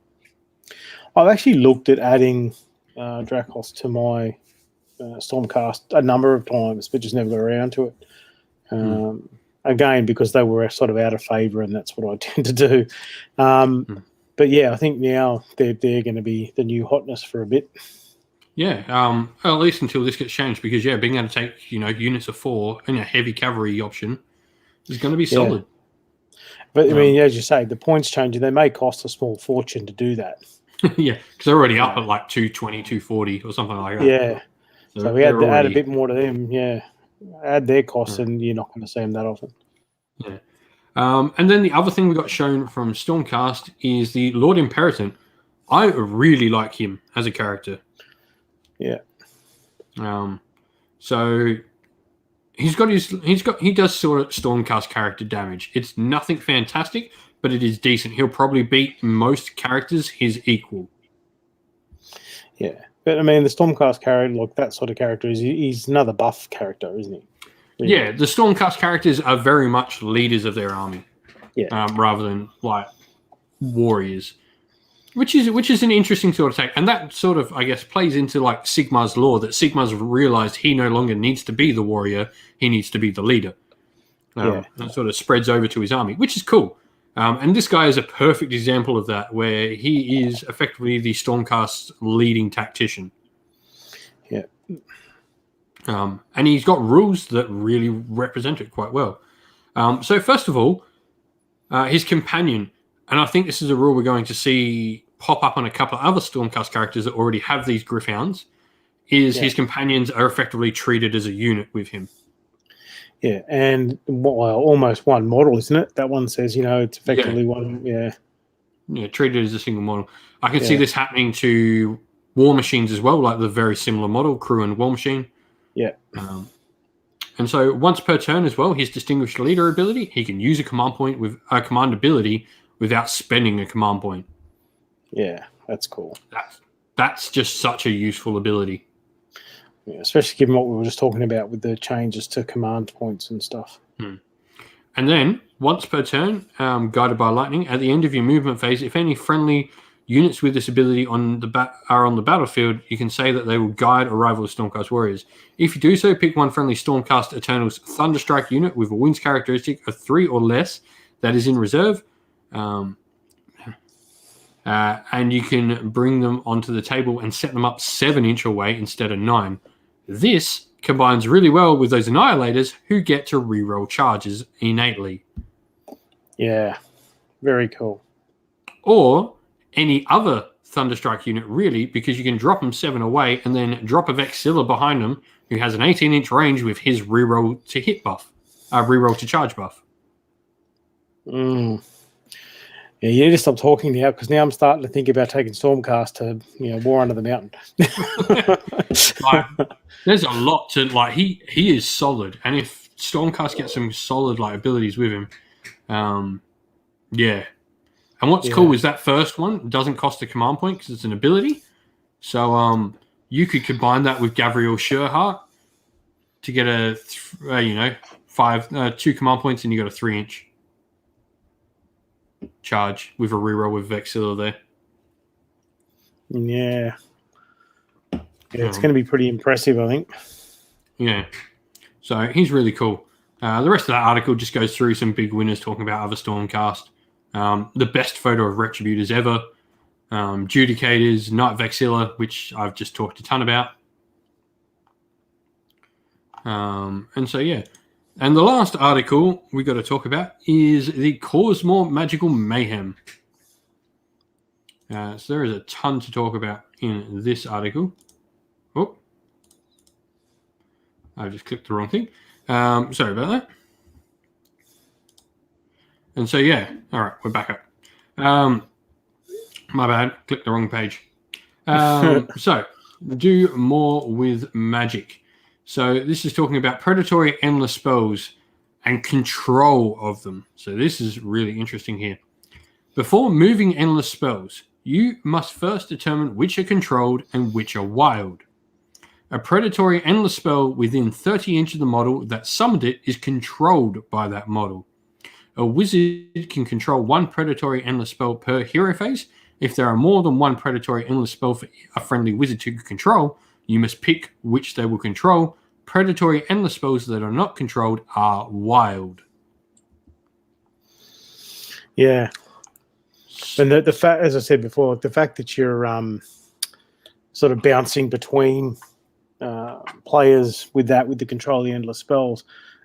I've actually looked at adding Dracos to my Stormcast a number of times, but just never got around to it. Again, because they were sort of out of favour, and that's what I tend to do. But yeah, I think now they're going to be the new hotness for a bit. Yeah, at least until this gets changed, because being able to take units of 4 and a heavy cavalry option is going to be solid. But I mean, as you say, the points changing, they may cost a small fortune to do that. Yeah, because they're already up at like 220, 240 or something like that. Yeah, so we had to add a bit more to them. Yeah, add their costs, and you're not going to see them that often. Yeah. And then the other thing we got shown from Stormcast is the Lord Imperator. I really like him as a character. Yeah. So he does sort of Stormcast character damage. It's nothing fantastic, but it is decent. He'll probably beat most characters his equal. Yeah. But I mean, the Stormcast character, like that sort of character, he's another buff character, isn't he? Really? Yeah, the Stormcast characters are very much leaders of their army. Yeah. Rather than like warriors. Which is an interesting sort of take. And that sort of, I guess, plays into like Sigmar's law, that Sigmar's realized he no longer needs to be the warrior, he needs to be the leader. That sort of spreads over to his army, which is cool. And this guy is a perfect example of that, where he is effectively the Stormcast's leading tactician. Yeah. And he's got rules that really represent it quite well. So first of all, his companion, and I think this is a rule we're going to see pop up on a couple of other Stormcast characters that already have these Gryph-hounds, is his companions are effectively treated as a unit with him. Yeah, and almost one model, isn't it? That one says, it's effectively one, Yeah, treated as a single model. I can see this happening to War Machines as well, like the very similar model, Crew and War Machine. Yeah. And so once per turn as well, his Distinguished Leader ability, he can use a command point with a command ability without spending a command point. Yeah, that's cool. That's just such a useful ability. Yeah, especially given what we were just talking about with the changes to command points and stuff. And then, once per turn, guided by lightning, at the end of your movement phase, if any friendly units with this ability are on the battlefield, you can say that they will guide a rival of Stormcast warriors. If you do so, pick one friendly Stormcast Eternal's Thunderstrike unit with a wins characteristic of 3 or less that is in reserve. And you can bring them onto the table and set them up 7-inch away instead of 9. This combines really well with those Annihilators who get to reroll charges innately. Yeah, very cool. Or any other Thunderstrike unit, really, because you can drop them 7 away and then drop a Vexilla behind them who has an 18-inch range with his reroll to hit buff, reroll to charge buff. Yeah, you need to stop talking now, because now I'm starting to think about taking Stormcast to War Under the Mountain. There's a lot to like. He is solid, and if Stormcast gets some solid abilities with him, yeah. And what's cool is that first one doesn't cost a command point because it's an ability. So you could combine that with Gavriel Sherheart to get a 2 command points, and you got a 3-inch charge with a reroll with Vexilla there. Yeah, it's going to be pretty impressive, I think. Yeah, so he's really cool. The rest of that article just goes through some big winners, talking about other Stormcast. The best photo of Retributors ever. Judicators, Knight Vexilla, which I've just talked a ton about. And so, yeah. And the last article we got to talk about is the Cause More Magical Mayhem. So there is a ton to talk about in this article. Oh, I just clicked the wrong thing. Sorry about that. And so, yeah. All right, we're back up. My bad. Clicked the wrong page. So, do more with magic. So this is talking about predatory endless spells and control of them. So this is really interesting here. Before moving endless spells, you must first determine which are controlled and which are wild. A predatory endless spell within 30 inches of the model that summoned it is controlled by that model. A wizard can control one predatory endless spell per hero phase. If there are more than one predatory endless spell for a friendly wizard to control, you must pick which they will control. Predatory endless spells that are not controlled are wild. Yeah. And the fact, as I said before, the fact that you're sort of bouncing between players with the control of the endless spells,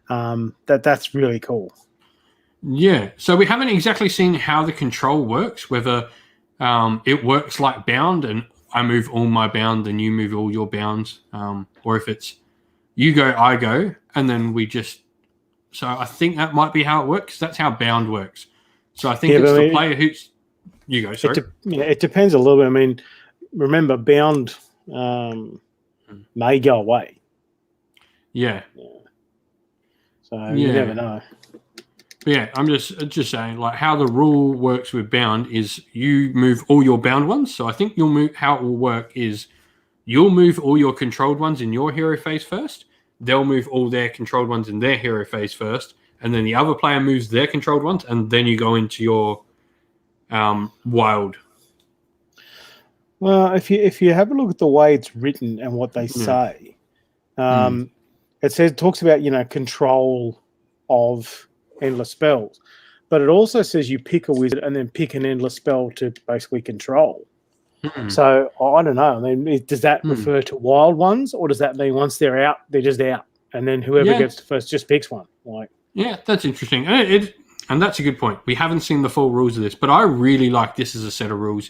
that's really cool. Yeah. So we haven't exactly seen how the control works, whether it works like bound and I move all my bound and you move all your bounds, or if it's you go, I go, and then we just... So I think that might be how it works. That's how bound works. So I think it's the player who's... You go, sorry. It depends a little bit. I mean, remember, bound may go away. Yeah. So you never know. Yeah, I'm just saying, like, how the rule works with bound is you move all your bound ones. So I think how it will work is you'll move all your controlled ones in your hero phase first. They'll move all their controlled ones in their hero phase first. And then the other player moves their controlled ones. And then you go into your wild. Well, if you have a look at the way it's written and what they say, it talks about, control of endless spells, but it also says you pick a wizard and then pick an endless spell to basically control. So I don't know. I mean, does that refer to wild ones, or does that mean once they're out, they're just out, and then whoever gets to first just picks one? Yeah, that's interesting, and that's a good point. We haven't seen the full rules of this, but I really like this as a set of rules.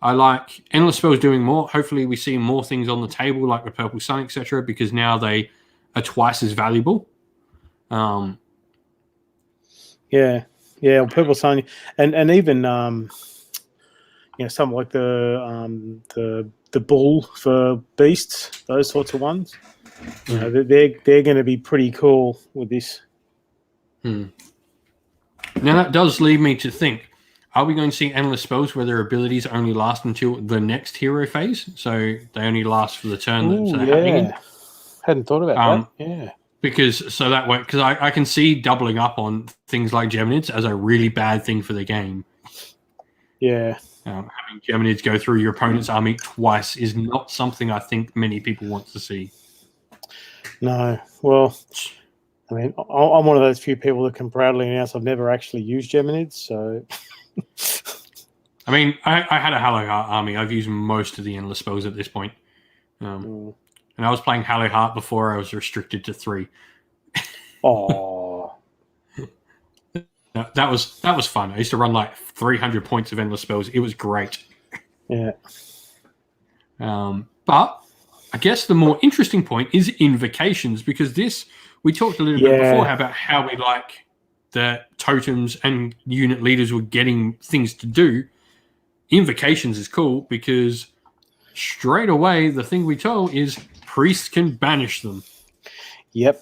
I like endless spells doing more. Hopefully, we see more things on the table, like the Purple Sun, etc., because now they are twice as valuable. Purple Sun, and even something like the bull for beasts, those sorts of ones. They're going to be pretty cool with this. Now that does lead me to think: are we going to see endless spells where their abilities only last until the next hero phase? So they only last for the turn that they're happening in? Hadn't thought about that. Yeah. Because I can see doubling up on things like Geminids as a really bad thing for the game. Yeah. Having Geminids go through your opponent's army twice is not something I think many people want to see. No. Well, I mean, I'm one of those few people that can proudly announce I've never actually used Geminids, so... I mean, I had a Halo Heart army. I've used most of the endless spells at this point. And I was playing Halo Heart before I was restricted to 3. Oh, that was fun. I used to run like 300 points of endless spells. It was great. Yeah. But I guess the more interesting point is Invocations, because we talked a little bit before about how we like the totems and unit leaders were getting things to do. Invocations is cool because straight away the thing we told is priests can banish them. Yep.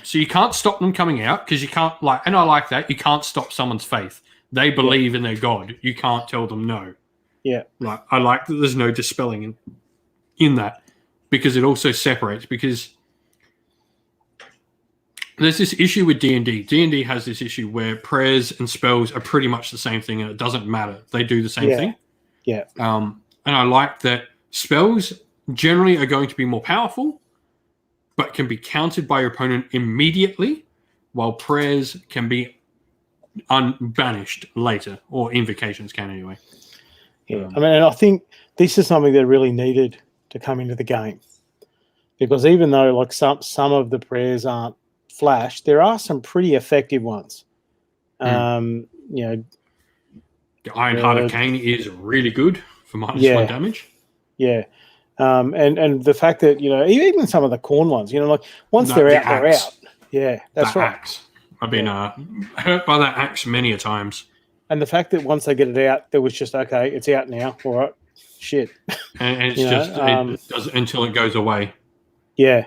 So you can't stop them coming out because you can't and I like that. You can't stop someone's faith. They believe in their god. You can't tell them no. Yeah. I like that there's no dispelling in that, because it also separates, because there's this issue with D&D. D&D has this issue where prayers and spells are pretty much the same thing and it doesn't matter. They do the same thing. Yeah. And I like that spells generally are going to be more powerful, but can be countered by your opponent immediately, while prayers can be unbanished later, or invocations can anyway. Yeah, I mean, and I think this is something that really needed to come into the game. because even though like some of the prayers aren't flash, there are some pretty effective ones. You know, the Iron Heart of Cain is really good for -1 damage. Yeah. And the fact that, you know, even some of the corn ones, you know, like once they're out, they're out. Yeah, that's right. Axe. I've been hurt by that axe many a times. And the fact that once they get it out, there was just, okay, it's out now. All right. Shit. And it's just, it does until it goes away. Yeah.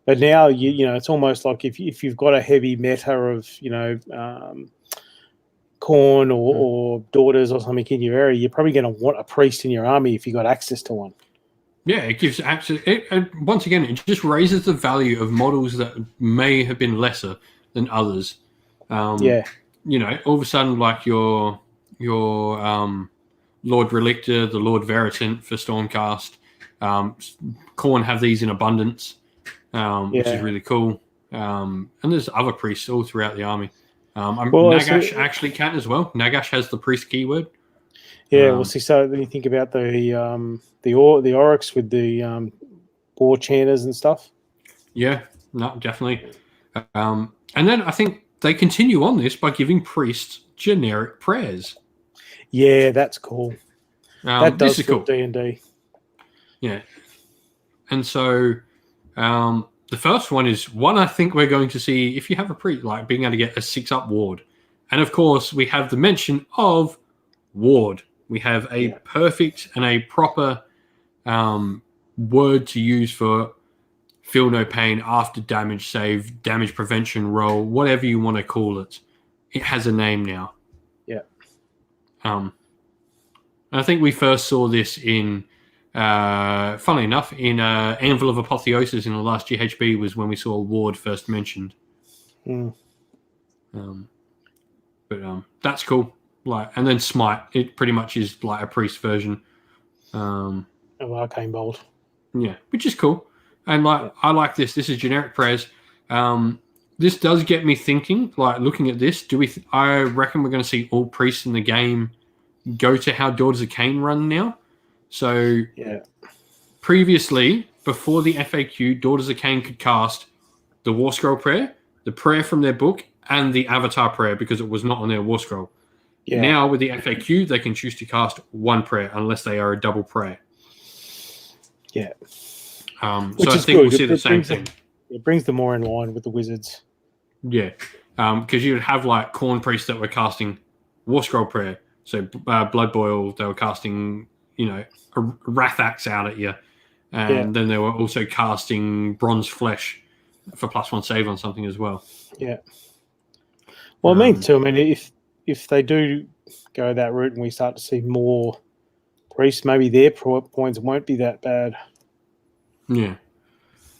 But now, you know, it's almost like if you've got a heavy meta of, you know, corn or daughters or something in your area, you're probably going to want a priest in your army if you got access to one. Yeah, it gives access. And once again, it just raises the value of models that may have been lesser than others. You know, all of a sudden, like your Lord Relictor, the Lord Veritant for Stormcast, Khorne have these in abundance, which is really cool. And there's other priests all throughout the army. Nagash actually can as well. Nagash has the priest keyword. Yeah, we'll see. So when you think about the Oryx with the war chanters and stuff. Yeah, no, definitely. And then I think they continue on this by giving priests generic prayers. Yeah, that's cool. That does feel cool. D&D. Yeah. And so the first one is one I think we're going to see if you have a priest, like being able to get a 6-up ward. And of course, we have the mention of ward. We have a perfect and a proper word to use for feel no pain after damage save, damage prevention roll, whatever you want to call it. It has a name now. Yeah. I think we first saw this in, funnily enough, in Anvil of Apotheosis in the last GHB was when we saw ward first mentioned. But that's cool. Like, and then Smite, it pretty much is like a priest version. Of Arcane Bolt. Yeah, which is cool. And like, I like this. This is generic prayers. This does get me thinking. Like, looking at this, I reckon we're going to see all priests in the game go to how Daughters of Cain run now. So, previously, before the FAQ, Daughters of Cain could cast the War Scroll prayer, the prayer from their book, and the Avatar prayer because it was not on their War Scroll. Yeah. Now, with the FAQ, they can choose to cast one prayer unless they are a double prayer. Yeah. So I think we'll see the same thing. It brings them more in line with the wizards. Yeah. Because you would have like Khorne priests that were casting War Scroll prayer. So Blood Boil, they were casting, you know, a Wrath Axe out at you. And then they were also casting Bronze Flesh for +1 save on something as well. Yeah. Well, I mean, too, I mean, if they do go that route and we start to see more priests, maybe their points won't be that bad. Yeah.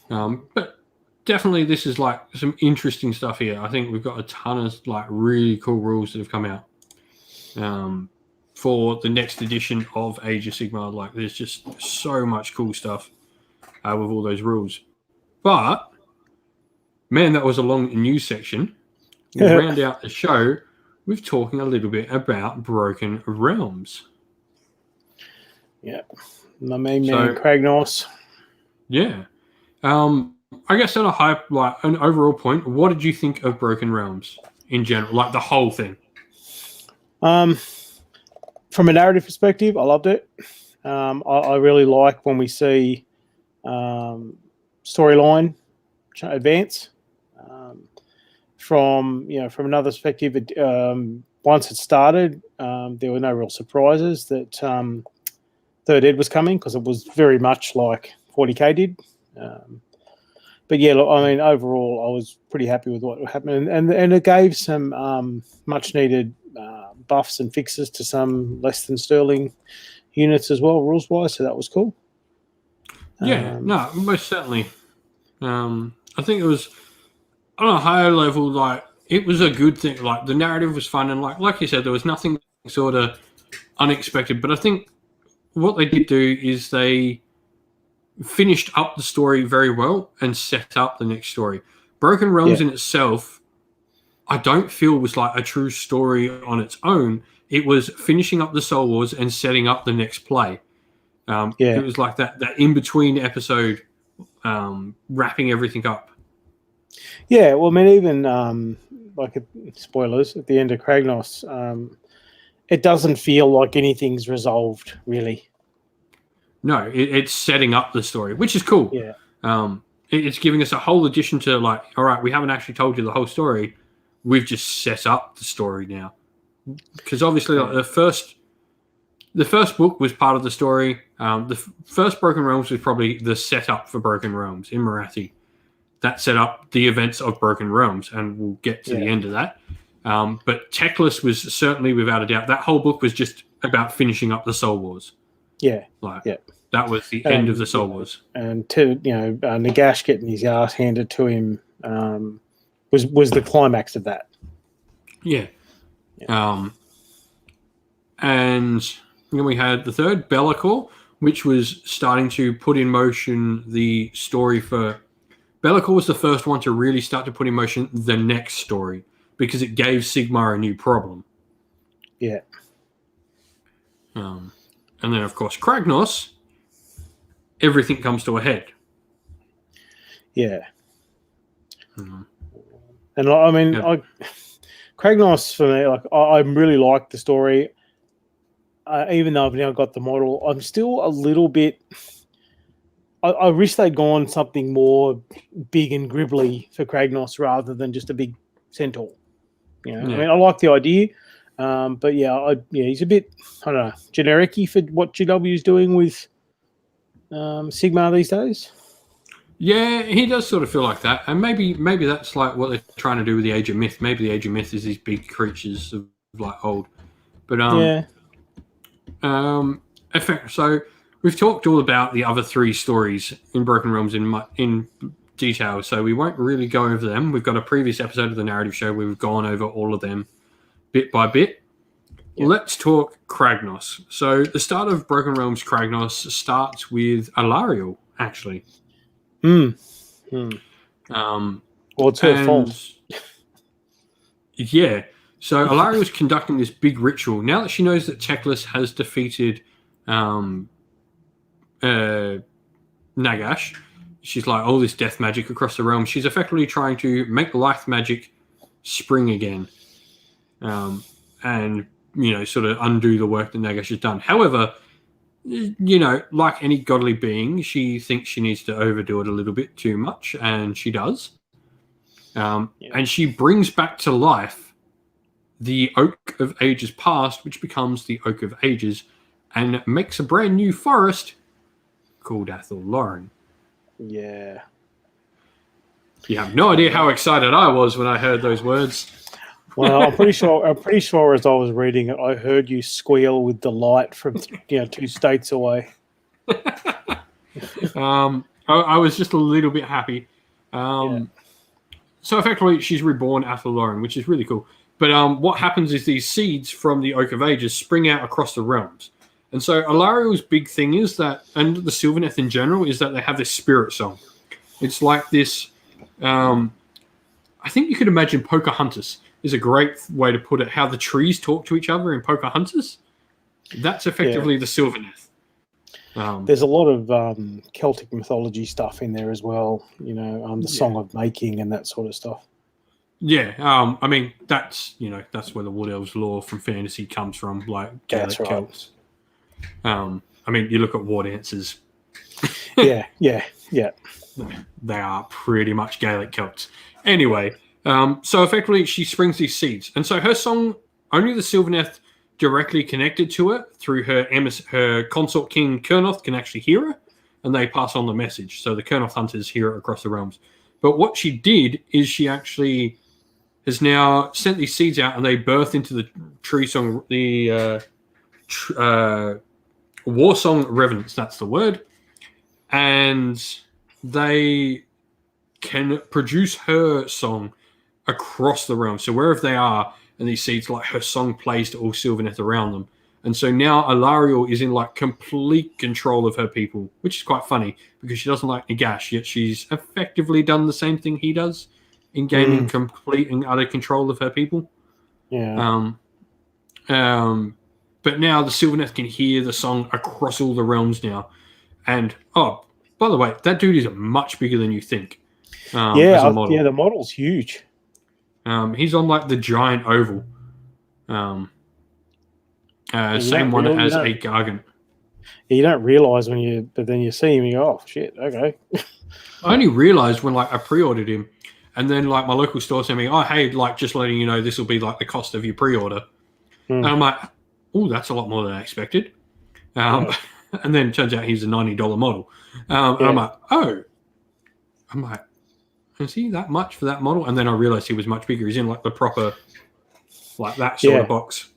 But definitely this is like some interesting stuff here. I think we've got a ton of like really cool rules that have come out for the next edition of Age of Sigmar. Like there's just so much cool stuff with all those rules. But, man, that was a long news section. We'll round out the show with talking a little bit about Broken Realms. Yeah. My main man, Cragnos. Yeah. I guess on a hype, like an overall point, what did you think of Broken Realms in general? Like the whole thing? From a narrative perspective, I loved it. I really like when we see storyline advance. From another perspective, once it started, there were no real surprises that Third Ed was coming because it was very much like 40k did. But yeah, look, I mean, overall, I was pretty happy with what happened, and it gave some much needed buffs and fixes to some less than sterling units as well, rules wise. So that was cool. Yeah, no, most certainly. I think it was on a higher level, like it was a good thing. Like the narrative was fun, and like you said, there was nothing sort of unexpected. But I think what they did do is they finished up the story very well and set up the next story. Broken Realms in itself, I don't feel was like a true story on its own. It was finishing up the Soul Wars and setting up the next play. It was like that in between episode wrapping everything up. Yeah, well, I mean, even spoilers at the end of Cragnos, it doesn't feel like anything's resolved, really. No, it's setting up the story, which is cool. Yeah. It's giving us a whole addition to like, all right, we haven't actually told you the whole story. We've just set up the story now. Because obviously, like, the first book was part of the story. The first Broken Realms was probably the setup for Broken Realms in Marathi. That set up the events of Broken Realms, and we'll get to the end of that. But Teclis was certainly, without a doubt, that whole book was just about finishing up the Soul Wars. Yeah, that was the end of the Soul Wars. And Nagash getting his ass handed to him was the climax of that. Yeah. And then we had the third, Bellicor, which was starting to put in motion the story for... Bellicor was the first one to really start to put in motion the next story, because it gave Sigmar a new problem. Yeah. And then, of course, Cragnos, everything comes to a head. Yeah. And I mean, Cragnos, for me, like I really like the story. Even though I've now got the model, I'm still a little bit... I wish they'd gone something more big and gribbly for Cragnos rather than just a big centaur. I mean, I like the idea, but he's a bit, I don't know, generic-y for what GW is doing with Sigmar these days. Yeah, he does sort of feel like that, and maybe that's like what they're trying to do with the Age of Myth. Maybe the Age of Myth is these big creatures of like old, but so we've talked all about the other three stories in Broken Realms in detail, so we won't really go over them. We've got a previous episode of the narrative show where we've gone over all of them bit by bit. Yep. Let's talk Cragnos. So the start of Broken Realms Cragnos starts with Alariel, actually. Well, it's her fault. Yeah. So Alariel's conducting this big ritual. Now that she knows that Teclis has defeated Nagash, she's like, all this death magic across the realm. She's effectively trying to make life magic spring again. And, sort of undo the work that Nagash has done. However, like any godly being, she thinks she needs to overdo it a little bit too much, and she does. And she brings back to life the Oak of Ages Past, which becomes the Oak of Ages, and makes a brand new forest called Athel Loren. Yeah. You have no idea how excited I was when I heard those words. Well, I'm pretty sure as I was reading it, I heard you squeal with delight from 2 states away. I was just a little bit happy. So effectively, she's reborn Athel Loren, which is really cool. But what happens is these seeds from the Oak of Ages spring out across the realms. And so Alariel's big thing is that, and the Sylvaneth in general, is that they have this spirit song. It's like this, I think you could imagine Pocahontas is a great way to put it, how the trees talk to each other in Pocahontas. That's effectively the Sylvaneth. There's a lot of Celtic mythology stuff in there as well, the Song of Making and that sort of stuff. Yeah, I mean, that's where the Wood Elves lore from fantasy comes from, like Gaelic Celts. I mean, you look at war dances. Yeah. They are pretty much Gaelic Celts. Anyway, so effectively she springs these seeds. And so her song, only the Sylvaneth directly connected to it through her consort king Kurnoth can actually hear her, and they pass on the message. So the Kurnoth hunters hear it across the realms. But what she did is she actually has now sent these seeds out, and they birth into the tree song, the war song Revenants, that's the word. And they can produce her song across the realm. So wherever they are, and these seeds, like her song plays to all Sylvaneth around them. And so now Alariel is in like complete control of her people, which is quite funny because she doesn't like Nagash, yet she's effectively done the same thing he does in gaining complete and utter control of her people. Yeah. But now the Sylvaneth can hear the song across all the realms now. And, by by the way, that dude is much bigger than you think. As a model. Yeah, the model's huge. He's on like the giant oval. Same one as a Gargant. You don't realize but then you see him, you go, oh shit, okay. I only realized when like I pre-ordered him, and then like my local store sent me, oh hey, like just letting you know this will be like the cost of your pre-order, and I'm like, oh, that's a lot more than I expected. And then it turns out he's a $90 model, and I'm like, is he that much for that model? And then I realized he was much bigger. He's in like the proper, like that sort of box.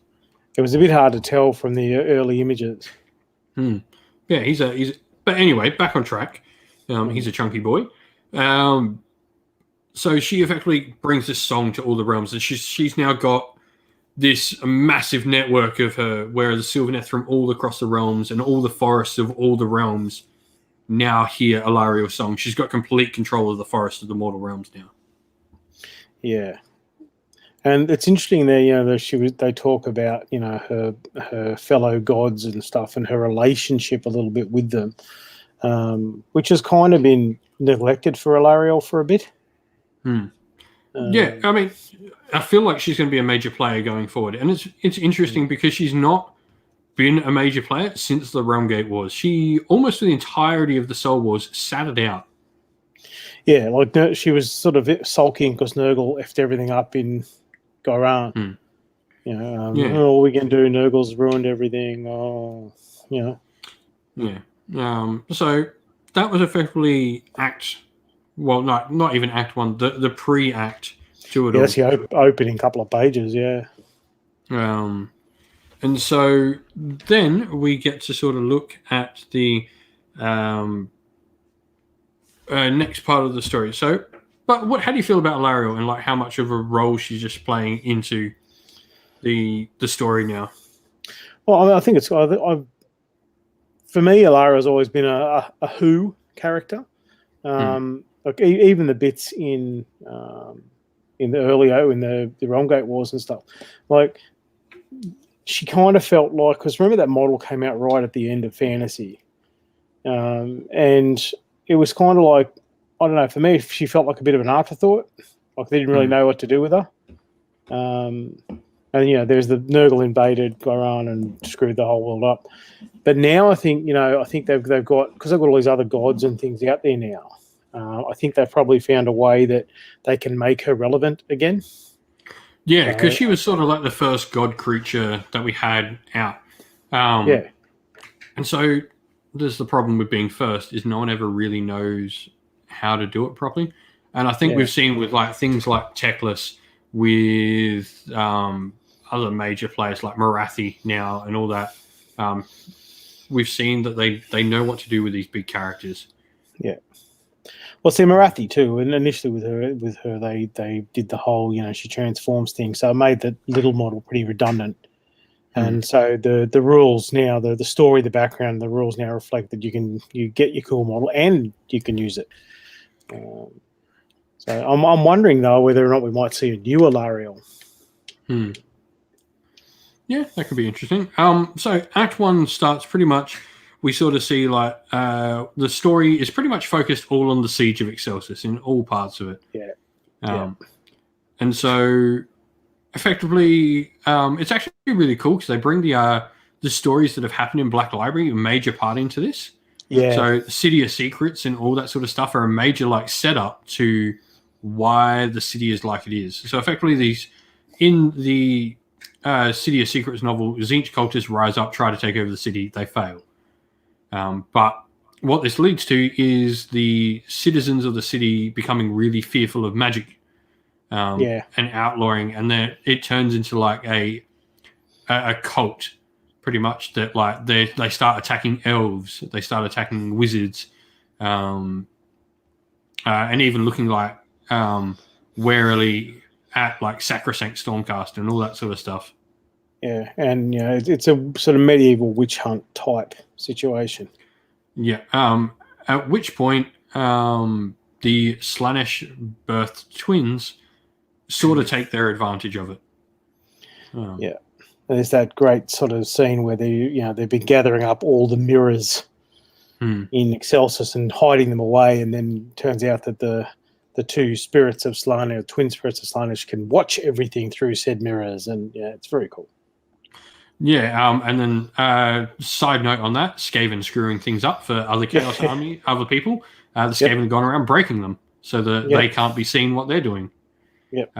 It was a bit hard to tell from the early images. Yeah, he's. But anyway, back on track. He's a chunky boy. So she effectively brings this song to all the realms, and she's now got this massive network of her, where the Sylvaneth from all across the realms and all the forests of all the realms now hear Alariel's song. She's got complete control of the forest of the mortal realms now. Yeah. And it's interesting there, they talk about, her fellow gods and stuff and her relationship a little bit with them, which has kind of been neglected for Alariel for a bit. Yeah, I mean, I feel like she's going to be a major player going forward. And it's interesting because she's not been a major player since the Realmgate Wars. She, almost for the entirety of the Soul Wars, sat it out. Yeah, like she was sort of sulking because Nurgle effed everything up in Ghyran. All we can do, Nurgle's ruined everything. So that was effectively not even Act 1, the pre-act to it all. That's the opening couple of pages, and so then we get to sort of look at the next part of the story. So, but how do you feel about Alariel and like how much of a role she's just playing into the story now? Well, I think it's for me, Alariel's always been a who character. Like even the bits in the early in the Realmgate Wars and stuff, like she kind of felt like, because remember that model came out right at the end of Fantasy, and it was kind of like, I don't know, for me she felt like a bit of an afterthought, like they didn't really know what to do with her. And there's the Nurgle invaded Ghyran and screwed the whole world up. But now I think they've got, because they've got all these other gods and things out there now. I think they've probably found a way that they can make her relevant again. Yeah, because she was sort of like the first god creature that we had out. And so there's the problem with being first is no one ever really knows how to do it properly. And I think we've seen with like things like Teclis, with other major players like Marathi now and all that, we've seen that they know what to do with these big characters. Yeah. Well, see, Marathi too, and initially with her, they did the whole, she transforms thing, so it made the little model pretty redundant. And so the rules now, the story, the background, the rules now reflect that you get your cool model and you can use it. So I'm wondering though whether or not we might see a new Alariel. Yeah, that could be interesting. So Act 1 starts pretty much. We sort of see like the story is pretty much focused all on the siege of Excelsis in all parts of it. And so effectively, it's actually really cool because they bring the stories that have happened in Black Library a major part into this. So the City of Secrets and all that sort of stuff are a major like setup to why the city is like it is. So effectively, these in the City of Secrets novel, Tzeentch cultists rise up, try to take over the city. They fail. But what this leads to is the citizens of the city becoming really fearful of magic and outlawing, and then it turns into like a cult, pretty much, that like they start attacking elves, they start attacking wizards, and even looking like warily at like Sacrosanct Stormcast and all that sort of stuff. Yeah, and it's a sort of medieval witch hunt type situation. Yeah. At which point, the Slaanesh birthed twins sort of take their advantage of it. There's that great sort of scene where they've been gathering up all the mirrors in Excelsis and hiding them away, and then turns out that the two spirits of Slaanesh, twin spirits of Slaanesh, can watch everything through said mirrors, and yeah, it's very cool. Yeah, and then side note on that, Skaven screwing things up for other Chaos Army, other people. The Skaven have gone around breaking them so that they can't be seen what they're doing. Yep.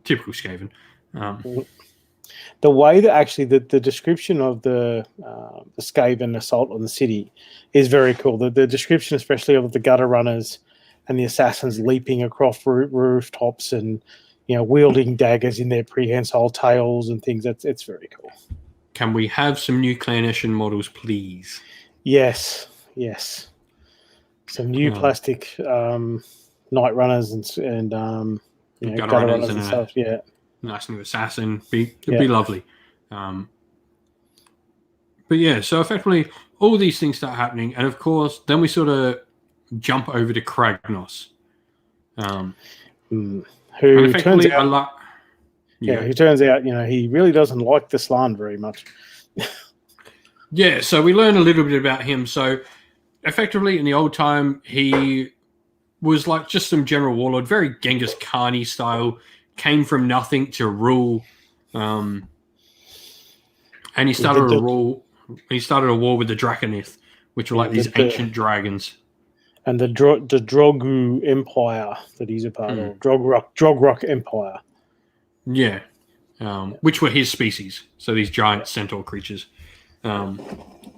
Typical Skaven. The way that actually the description of the Skaven assault on the city is very cool. The description, especially of the gutter runners and the assassins leaping across rooftops and wielding daggers in their prehensile tails and things. It's very cool. Can we have some new Clanation models, please? Yes. Some new plastic night runners and gutter runners and stuff. Yeah. Nice new assassin. It'd be lovely. But yeah, so effectively all these things start happening, and of course then we sort of jump over to Cragnos. Who turns out who turns out, he really doesn't like the Slann very much. Yeah, so we learn a little bit about him. So effectively in the old time he was like just some general warlord, very Genghis Khan-y style. Came from nothing to rule, and he started a war. He started a war with the Draconith, which were like these ancient dragons, and the Drogu Empire that he's a part of, Drogrok Empire. Yeah, which were his species. So these giant centaur creatures. You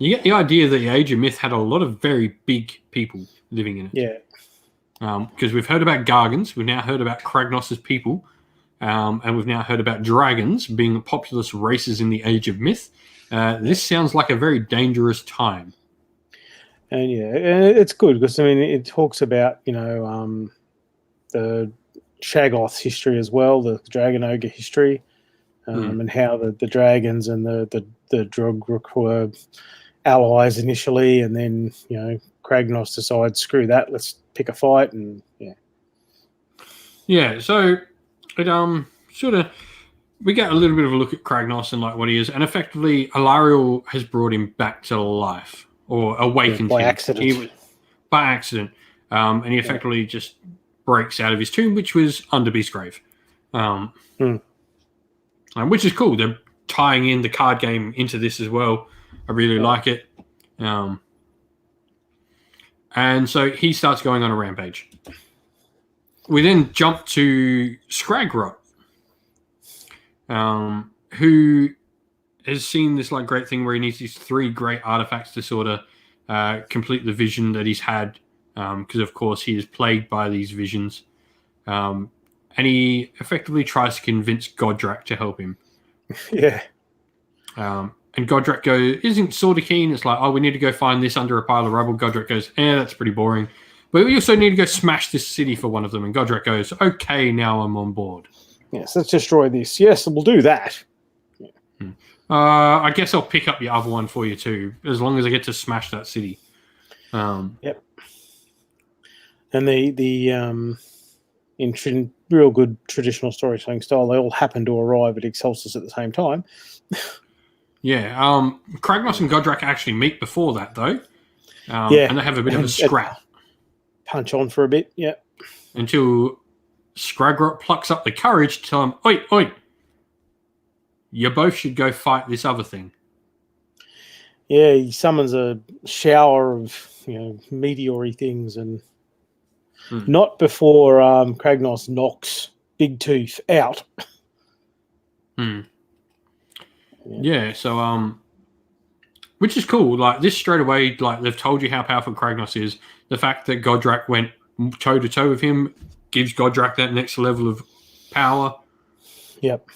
get the idea that the Age of Myth had a lot of very big people living in it. Yeah, because we've heard about Gargans, we've now heard about Cragnoss's people. And we've now heard about dragons being populous races in the Age of Myth. This sounds like a very dangerous time. And it's good because it talks about the Shaggoth history as well, the dragon ogre history, and how the dragons and the Drogrok were allies initially, and then Cragnos decides, screw that, let's pick a fight, and so. It sort of we get a little bit of a look at Cragnos and like what he is, and effectively Alariel has brought him back to life or awakened by him accident. By accident, and he effectively just breaks out of his tomb, which was under Beastgrave, which is cool. They're tying in the card game into this as well. I really like it, and so he starts going on a rampage. We then jump to Skragrott, who has seen this like great thing where he needs these 3 great artifacts to sort of complete the vision that he's had, because of course he is plagued by these visions, and he effectively tries to convince Godrak to help him. Yeah. And Godrak isn't sort of keen. It's like, we need to go find this under a pile of rubble. Godrak goes, that's pretty boring. But we also need to go smash this city for one of them. And Godrak goes, okay, now I'm on board. Yes, let's destroy this. Yes, we'll do that. I guess I'll pick up the other one for you too, as long as I get to smash that city. Yep. And the in real good traditional storytelling style, they all happen to arrive at Excelsis at the same time. Yeah. Cragnos and Godrak actually meet before that, though. And they have a bit of a scrap. Punch on for a bit, yeah. Until Skragrott plucks up the courage to tell him, oi, you both should go fight this other thing. Yeah, he summons a shower of meteor-y things, and not before Cragnos knocks Big Tooth out. Yeah, so which is cool. Like this straight away, like they've told you how powerful Cragnos is. The fact that Godrak went toe to toe with him gives Godrak that next level of power. Yep.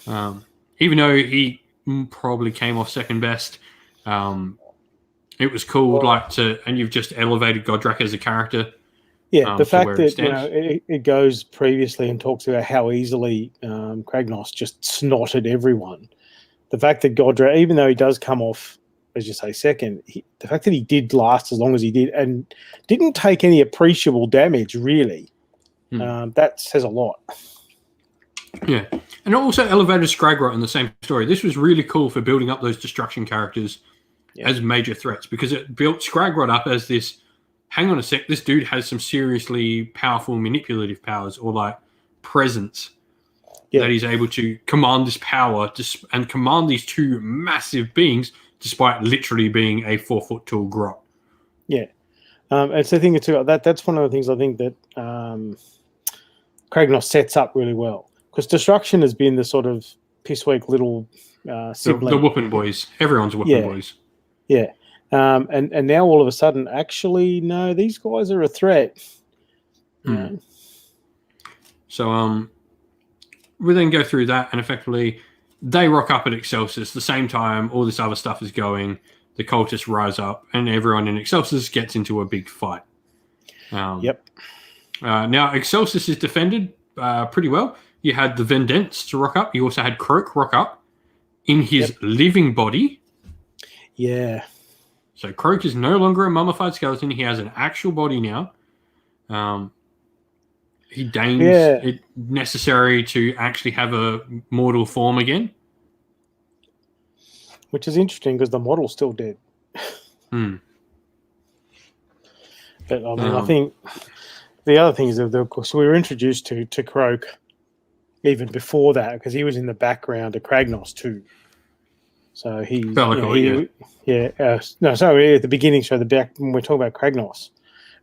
Even though he probably came off second best, it was cool. And you've just elevated Godrak as a character. Yeah, the fact that it goes previously and talks about how easily Cragnos just snotted everyone. The fact that Godrak, even though he does come off, as you say, second, the fact that he did last as long as he did and didn't take any appreciable damage, really, that says a lot. Yeah, and also elevated Skragrott in the same story. This was really cool for building up those destruction characters. as major threats, because it built Scragrod up as this, hang on a sec, this dude has some seriously powerful manipulative powers, or like presence, that he's able to command this power and command these two massive beings despite literally being a 4-foot tall grot. Yeah. And so I think that's one of the things I think that Cragnos sets up really well, because Destruction has been the sort of pissweak little sibling. The whooping boys. Everyone's whooping boys. Yeah. And now all of a sudden, actually, no, these guys are a threat. Yeah. So we then go through that, and effectively they rock up at Excelsis the same time all this other stuff is going. The cultists rise up, and everyone in Excelsis gets into a big fight. Now, Excelsis is defended pretty well. You had the Vendents to rock up. You also had Croak rock up in his living body. Yeah. So Croak is no longer a mummified skeleton. He has an actual body now. He deigns it necessary to actually have a mortal form again. Which is interesting, because the model's still dead. But I mean, I think the other thing is that, of course, we were introduced to Croak even before that, because he was in the background of Cragnos too. So at the beginning, so when we're talking about Cragnos,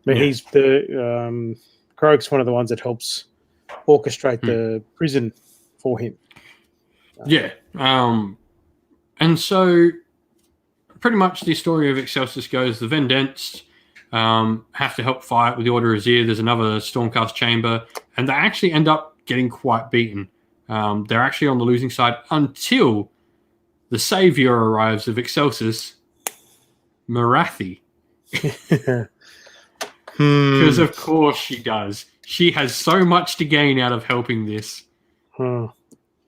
but he's the Croak's one of the ones that helps orchestrate the prison for him. And so pretty much the story of Excelsis goes, the Vendents have to help fight with the Order of Azir. There's another Stormcast chamber, and they actually end up getting quite beaten. They're actually on the losing side until the savior arrives of Excelsis, Morathi. Because of course she does. She has so much to gain out of helping this. Oh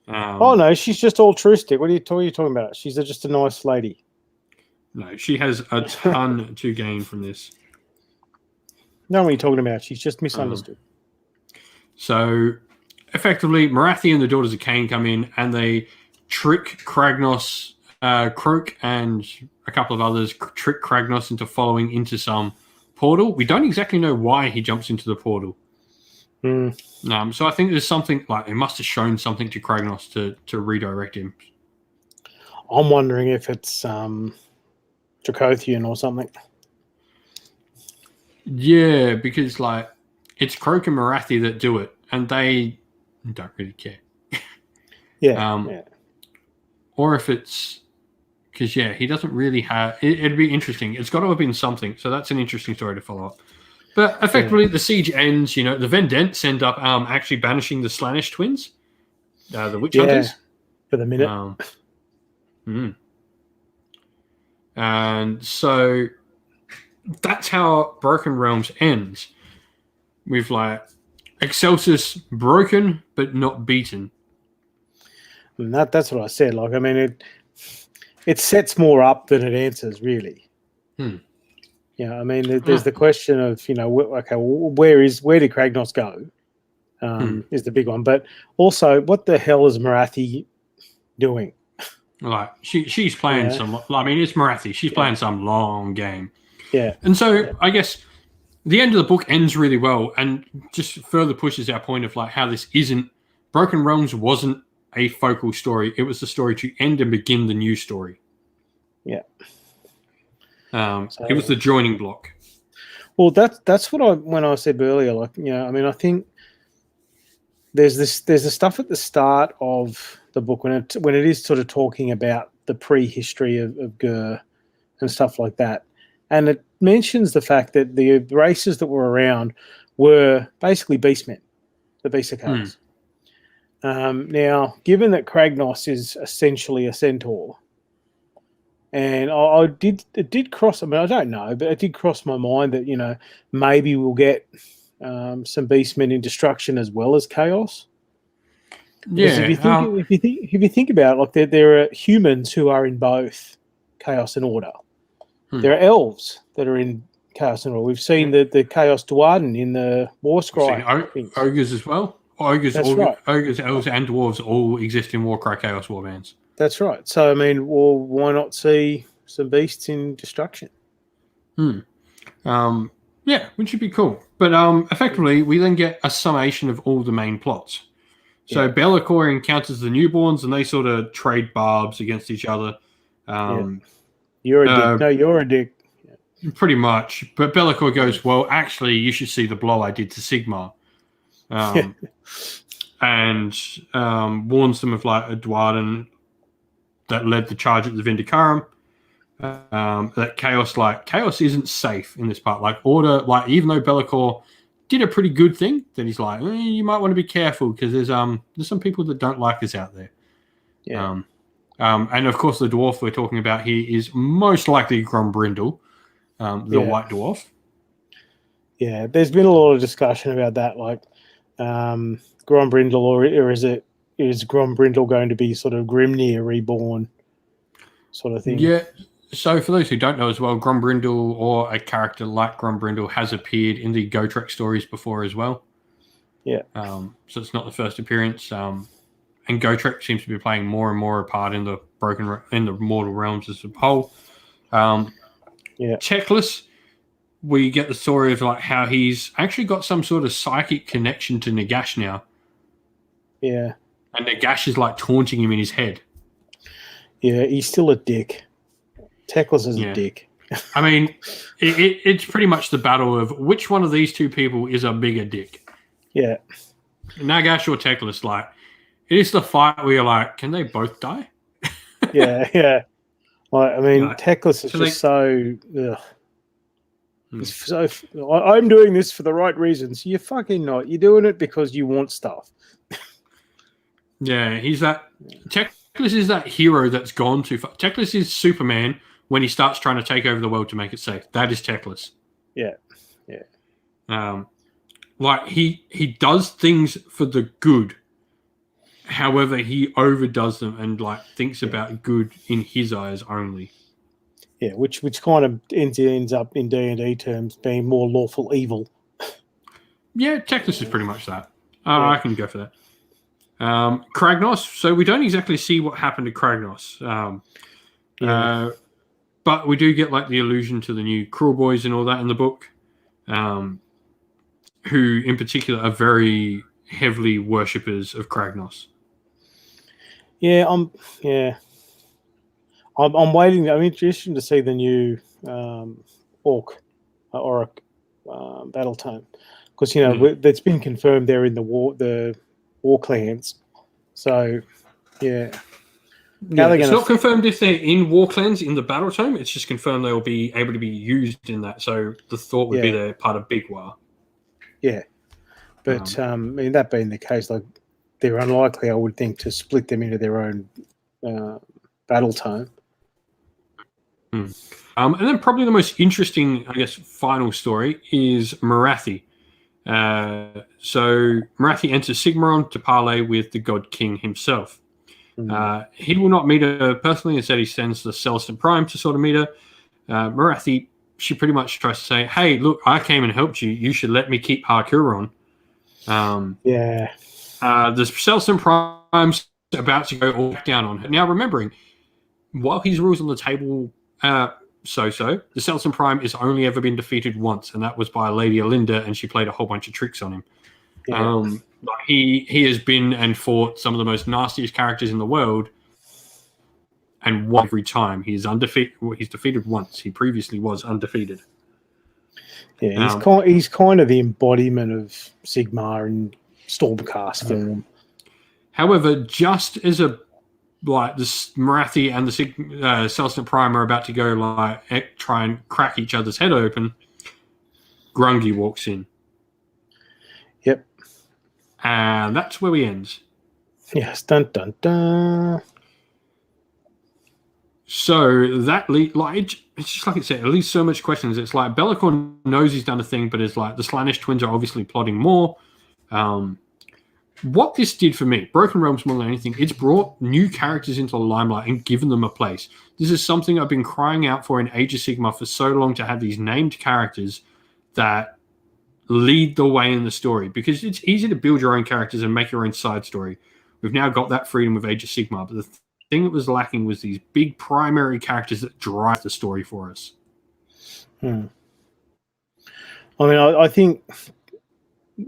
no, she's just altruistic. What are you talking about? She's just a nice lady. No, she has a ton to gain from this. No, what are you talking about? She's just misunderstood. So, effectively, Morathi and the Daughters of Cain come in, and they trick Cragnos, Croak, and a couple of others trick Cragnos into following into some portal. We don't exactly know why he jumps into the portal. So I think there's something, like, it must have shown something to Cragnos to redirect him. I'm wondering if it's Dracothian or something. Yeah, because like it's Croak and Morathi that do it, and they don't really care. Or if it's because he doesn't really have. It'd be interesting. It's got to have been something. So that's an interesting story to follow up. But effectively, the siege ends. You know, the Vendents end up actually banishing the Slaanesh twins, the witch hunters, for the minute. And so that's how Broken Realms ends, with like Excelsis broken but not beaten. And that's what I said. Like, I mean, it sets more up than it answers, really. Yeah, I mean, there's the question of, you know, where did Cragnos go? Is the big one, but also, what the hell is Morathi doing? Like she's playing some. I mean, it's Morathi. She's playing some long game. Yeah, and so I guess the end of the book ends really well, and just further pushes our point of like how this isn't Broken Realms wasn't a focal story. It was the story to end and begin the new story. Yeah. It was the joining block. Well, that's what when I said earlier, like, you know, I mean, I think there's the stuff at the start of the book when it is sort of talking about the prehistory of Gur and stuff like that, and it mentions the fact that the races that were around were basically beastmen, the Beastacars. Now, given that Cragnos is essentially a centaur, and it did cross. I mean, I don't know, but it did cross my mind that, you know, maybe we'll get some beastmen in Destruction as well as Chaos. Because if you think about it, like there are humans who are in both Chaos and Order. There are elves that are in Chaos and Order. We've seen the Chaos Dwarden in the War Scry. Ogres as well. Ogres, right. Ogres, elves, and dwarves all exist in Warcry Chaos Warbands. That's right. So, I mean, well, why not see beasts in destruction. Yeah, which would be cool. But effectively, we then get a summation of all the main plots. So Be'lakor encounters the newborns, and they sort of trade barbs against each other. You're a dick. No, you're a dick. Pretty much. But Be'lakor goes, well, actually, you should see the blow I did to Sigmar. And warns them of like a Dwarden that led the charge at the Vindicarum. That chaos isn't safe in this part. Like order, like even though Be'lakor did a pretty good thing, then he's like, you might want to be careful because there's some people that don't like us out there. Yeah. And of course the dwarf we're talking about here is most likely Grombrindle, the White Dwarf. Yeah, there's been a lot of discussion about that, like Grombrindle, or is Grombrindle going to be sort of Grimnir reborn sort of thing? Yeah. So for those who don't know as well, Grombrindle or a character like Grombrindle has appeared in the Gotrek stories before as well. Yeah. So it's not the first appearance. And Gotrek seems to be playing more and more a part in the mortal realms as a whole. Teclis, we get the story of like how he's actually got some sort of psychic connection to Nagash now. Yeah. And Nagash is like taunting him in his head. Yeah, he's still a dick. Teclis is a dick. I mean, it's pretty much the battle of which one of these two people is a bigger dick. Yeah. Nagash or Teclis, like, it is the fight where you're like, can they both die? yeah. Like, I mean, Teclis is just so... It's so... I'm doing this for the right reasons. You're fucking not. You're doing it because you want stuff. Yeah, he's that... Teclis is that hero that's gone too far. Teclis is Superman when he starts trying to take over the world to make it safe. That is Teclis. Yeah. Like, he does things for the good. However, he overdoes them and, like, thinks about good in his eyes only. Yeah, which kind of ends up in D&D terms being more lawful evil. Yeah, Teclis is pretty much that. I can go for that. Cragnos. So we don't exactly see what happened to Cragnos. But we do get like the allusion to the new Cruel Boys and all that in the book, who in particular are very heavily worshippers of Cragnos. I'm waiting. I'm interested to see the new Orc battle tome because that's been confirmed they're in the war clans. So it's not confirmed if they're in war clans in the battle tome. It's just confirmed they will be able to be used in that. So the thought would be they're part of Big War. Yeah, but I mean, that being the case, like they're unlikely, I would think, to split them into their own battle tome. And then probably the most interesting, I guess, final story is Morathi. So Morathi enters Sigmaron to parley with the God King himself. He will not meet her personally. Instead, he sends the Celestin Prime to sort of meet her. Morathi, she pretty much tries to say, hey, look, I came and helped you. You should let me keep Harkuron. The Celestin Prime's about to go all back down on her. Now, remembering, while his rules on the table the Celestin Prime has only ever been defeated once, and that was by Lady Alinda, and she played a whole bunch of tricks on him. He has been and fought some of the most nastiest characters in the world, and won every time. He's undefeated. He's defeated once. He previously was undefeated. Yeah, he's kind of the embodiment of Sigmar in Stormcast form. However, just as the Morathi and the Celestin Prime are about to go try and crack each other's head open, Grungy walks in. Yep. And that's where we end. Yes, dun dun dun. So that it's just like it said, it leaves so much questions. It's like Be'lakor knows he's done a thing, but it's like the Slaanesh twins are obviously plotting more. What this did for me, Broken Realms more than anything, it's brought new characters into the limelight and given them a place. This is something I've been crying out for in Age of Sigmar for so long, to have these named characters that lead the way in the story, because it's easy to build your own characters and make your own side story. We've now got that freedom with Age of Sigmar, but the thing that was lacking was these big primary characters that drive the story for us. I mean, I think,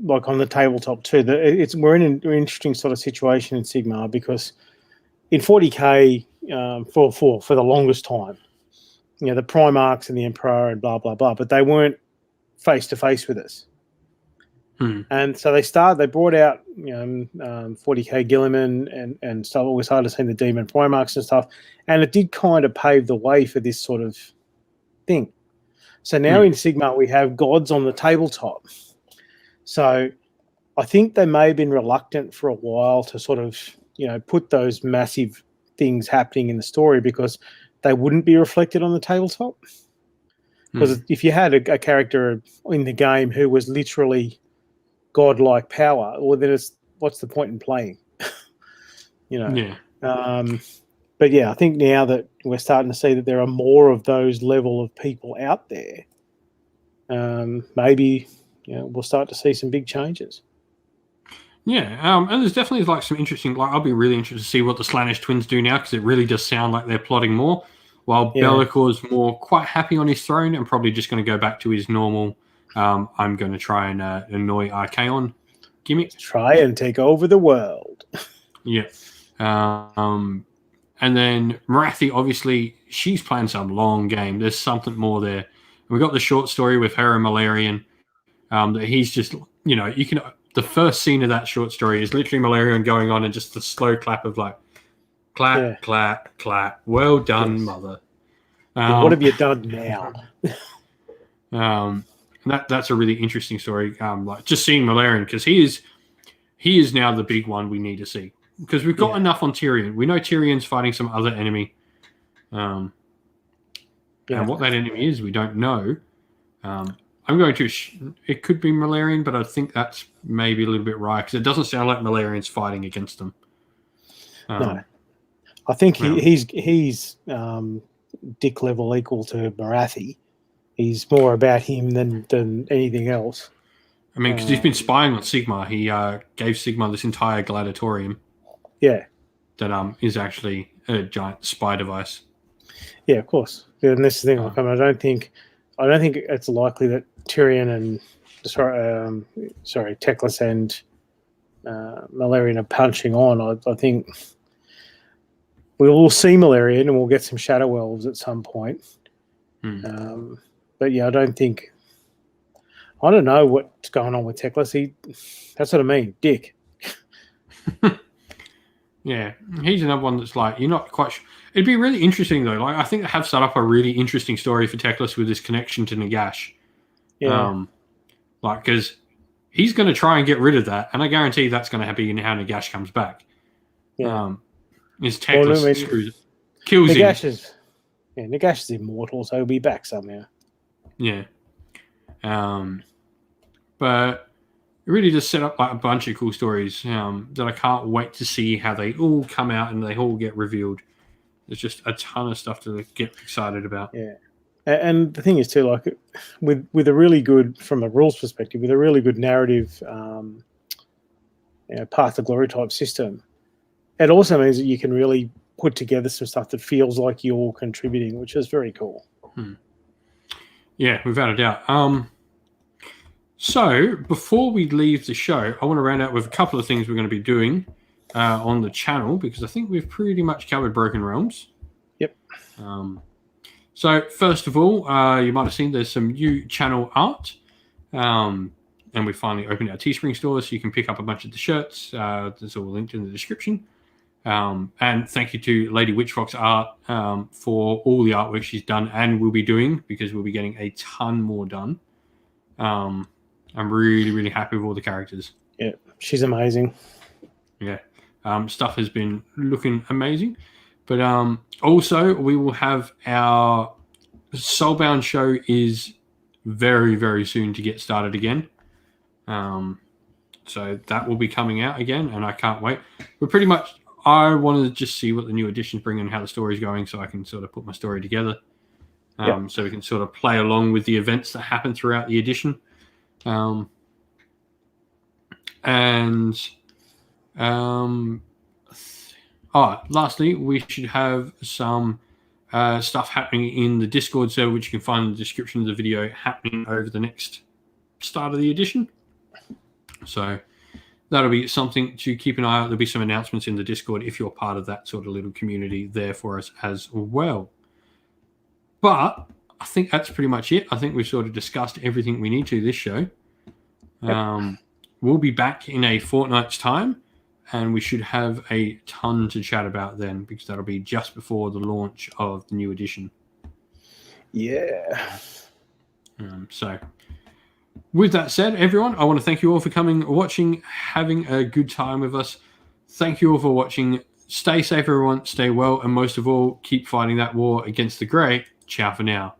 like on the tabletop too, that we're in an interesting sort of situation in Sigmar, because in 40k, for the longest time, the Primarchs and the Emperor and blah blah blah, but they weren't face to face with us. And so they brought out 40k Gilliman and stuff. We started seeing the Demon Primarchs and stuff, and it did kind of pave the way for this sort of thing. So now in Sigmar we have gods on the tabletop. So I think they may have been reluctant for a while to sort of put those massive things happening in the story, because they wouldn't be reflected on the tabletop. Because if you had a character in the game who was literally godlike power, well, then what's the point in playing? Yeah. But yeah, I think now that we're starting to see that there are more of those level of people out there, maybe we'll start to see some big changes. Yeah, and there's definitely like some interesting. Like, I'll be really interested to see what the Slaanesh twins do now, because it really does sound like they're plotting more. While Be'lakor's more quite happy on his throne and probably just going to go back to his normal. I'm going to try and annoy Archaon gimmick. Try and take over the world. Yeah. And then Marathi, obviously, she's playing some long game. There's something more there. And we got the short story with her and Malarian. That he's just, you can. The first scene of that short story is literally Malarian going on and just the slow clap of like, clap, clap, clap. Well done, mother. What have you done now? That's a really interesting story. Like just seeing Malarian, because he is now the big one we need to see, because we've got enough on Tyrion. We know Tyrion's fighting some other enemy, and what that enemy is, we don't know. I'm going to. It could be Malarian, but I think that's maybe a little bit right, because it doesn't sound like Malarian's fighting against them. No, I think he's dick level equal to Marathi. He's more about him than anything else. I mean, because he's been spying on Sigmar. He gave Sigmar this entire gladiatorium. Yeah. That is actually a giant spy device. Yeah, of course. And this thing, like, I don't think it's likely that Tyrion and Teclis and Malarian are punching on. I think we will see Malarian and we'll get some Shadow Elves at some point. But yeah, I don't know what's going on with Teclis. That's what I mean, dick. Yeah, he's another one that's like, you're not quite sure. It'd be really interesting, though. Like, I think they have set up a really interesting story for Teclis with this connection to Nagash. Yeah. Because he's going to try and get rid of that, and I guarantee that's going to be in how Nagash comes back. Yeah. Is Teclis kills Nagash him. Nagash is immortal, so he'll be back somehow. Yeah. But it really just set up like a bunch of cool stories that I can't wait to see how they all come out and they all get revealed. There's just a ton of stuff to get excited about. Yeah. And the thing is too, like with a really good, from a rules perspective, with a really good narrative, Path to Glory type system, it also means that you can really put together some stuff that feels like you're contributing, which is very cool. Yeah, without a doubt. So before we leave the show, I want to round out with a couple of things we're going to be doing on the channel, because I think we've pretty much covered Broken Realms. Yep. So first of all, you might have seen there's some new channel art. And we finally opened our Teespring store, so you can pick up a bunch of the shirts. There's all linked in the description. And thank you to Lady Witchfox Art for all the artwork she's done and will be doing, because we'll be getting a ton more done. I'm really, really happy with all the characters. Yeah, she's amazing. Yeah. Stuff has been looking amazing. But also, we will have our Soulbound show is very, very soon to get started again. So that will be coming out again, and I can't wait. We're pretty much... I wanted to just see what the new editions bring and how the story's going, so I can sort of put my story together. So we can sort of play along with the events that happen throughout the edition. All right. Lastly, we should have some stuff happening in the Discord server, which you can find in the description of the video, happening over the next start of the edition. So that'll be something to keep an eye out. There'll be some announcements in the Discord if you're part of that sort of little community there for us as well. But I think that's pretty much it. I think we've sort of discussed everything we need to this show. We'll be back in a fortnight's time, and we should have a ton to chat about then, because that'll be just before the launch of the new edition. Yeah. So with that said, everyone, I want to thank you all for coming, watching, having a good time with us. Thank you all for watching. Stay safe, everyone. Stay well. And most of all, keep fighting that war against the grey. Ciao for now.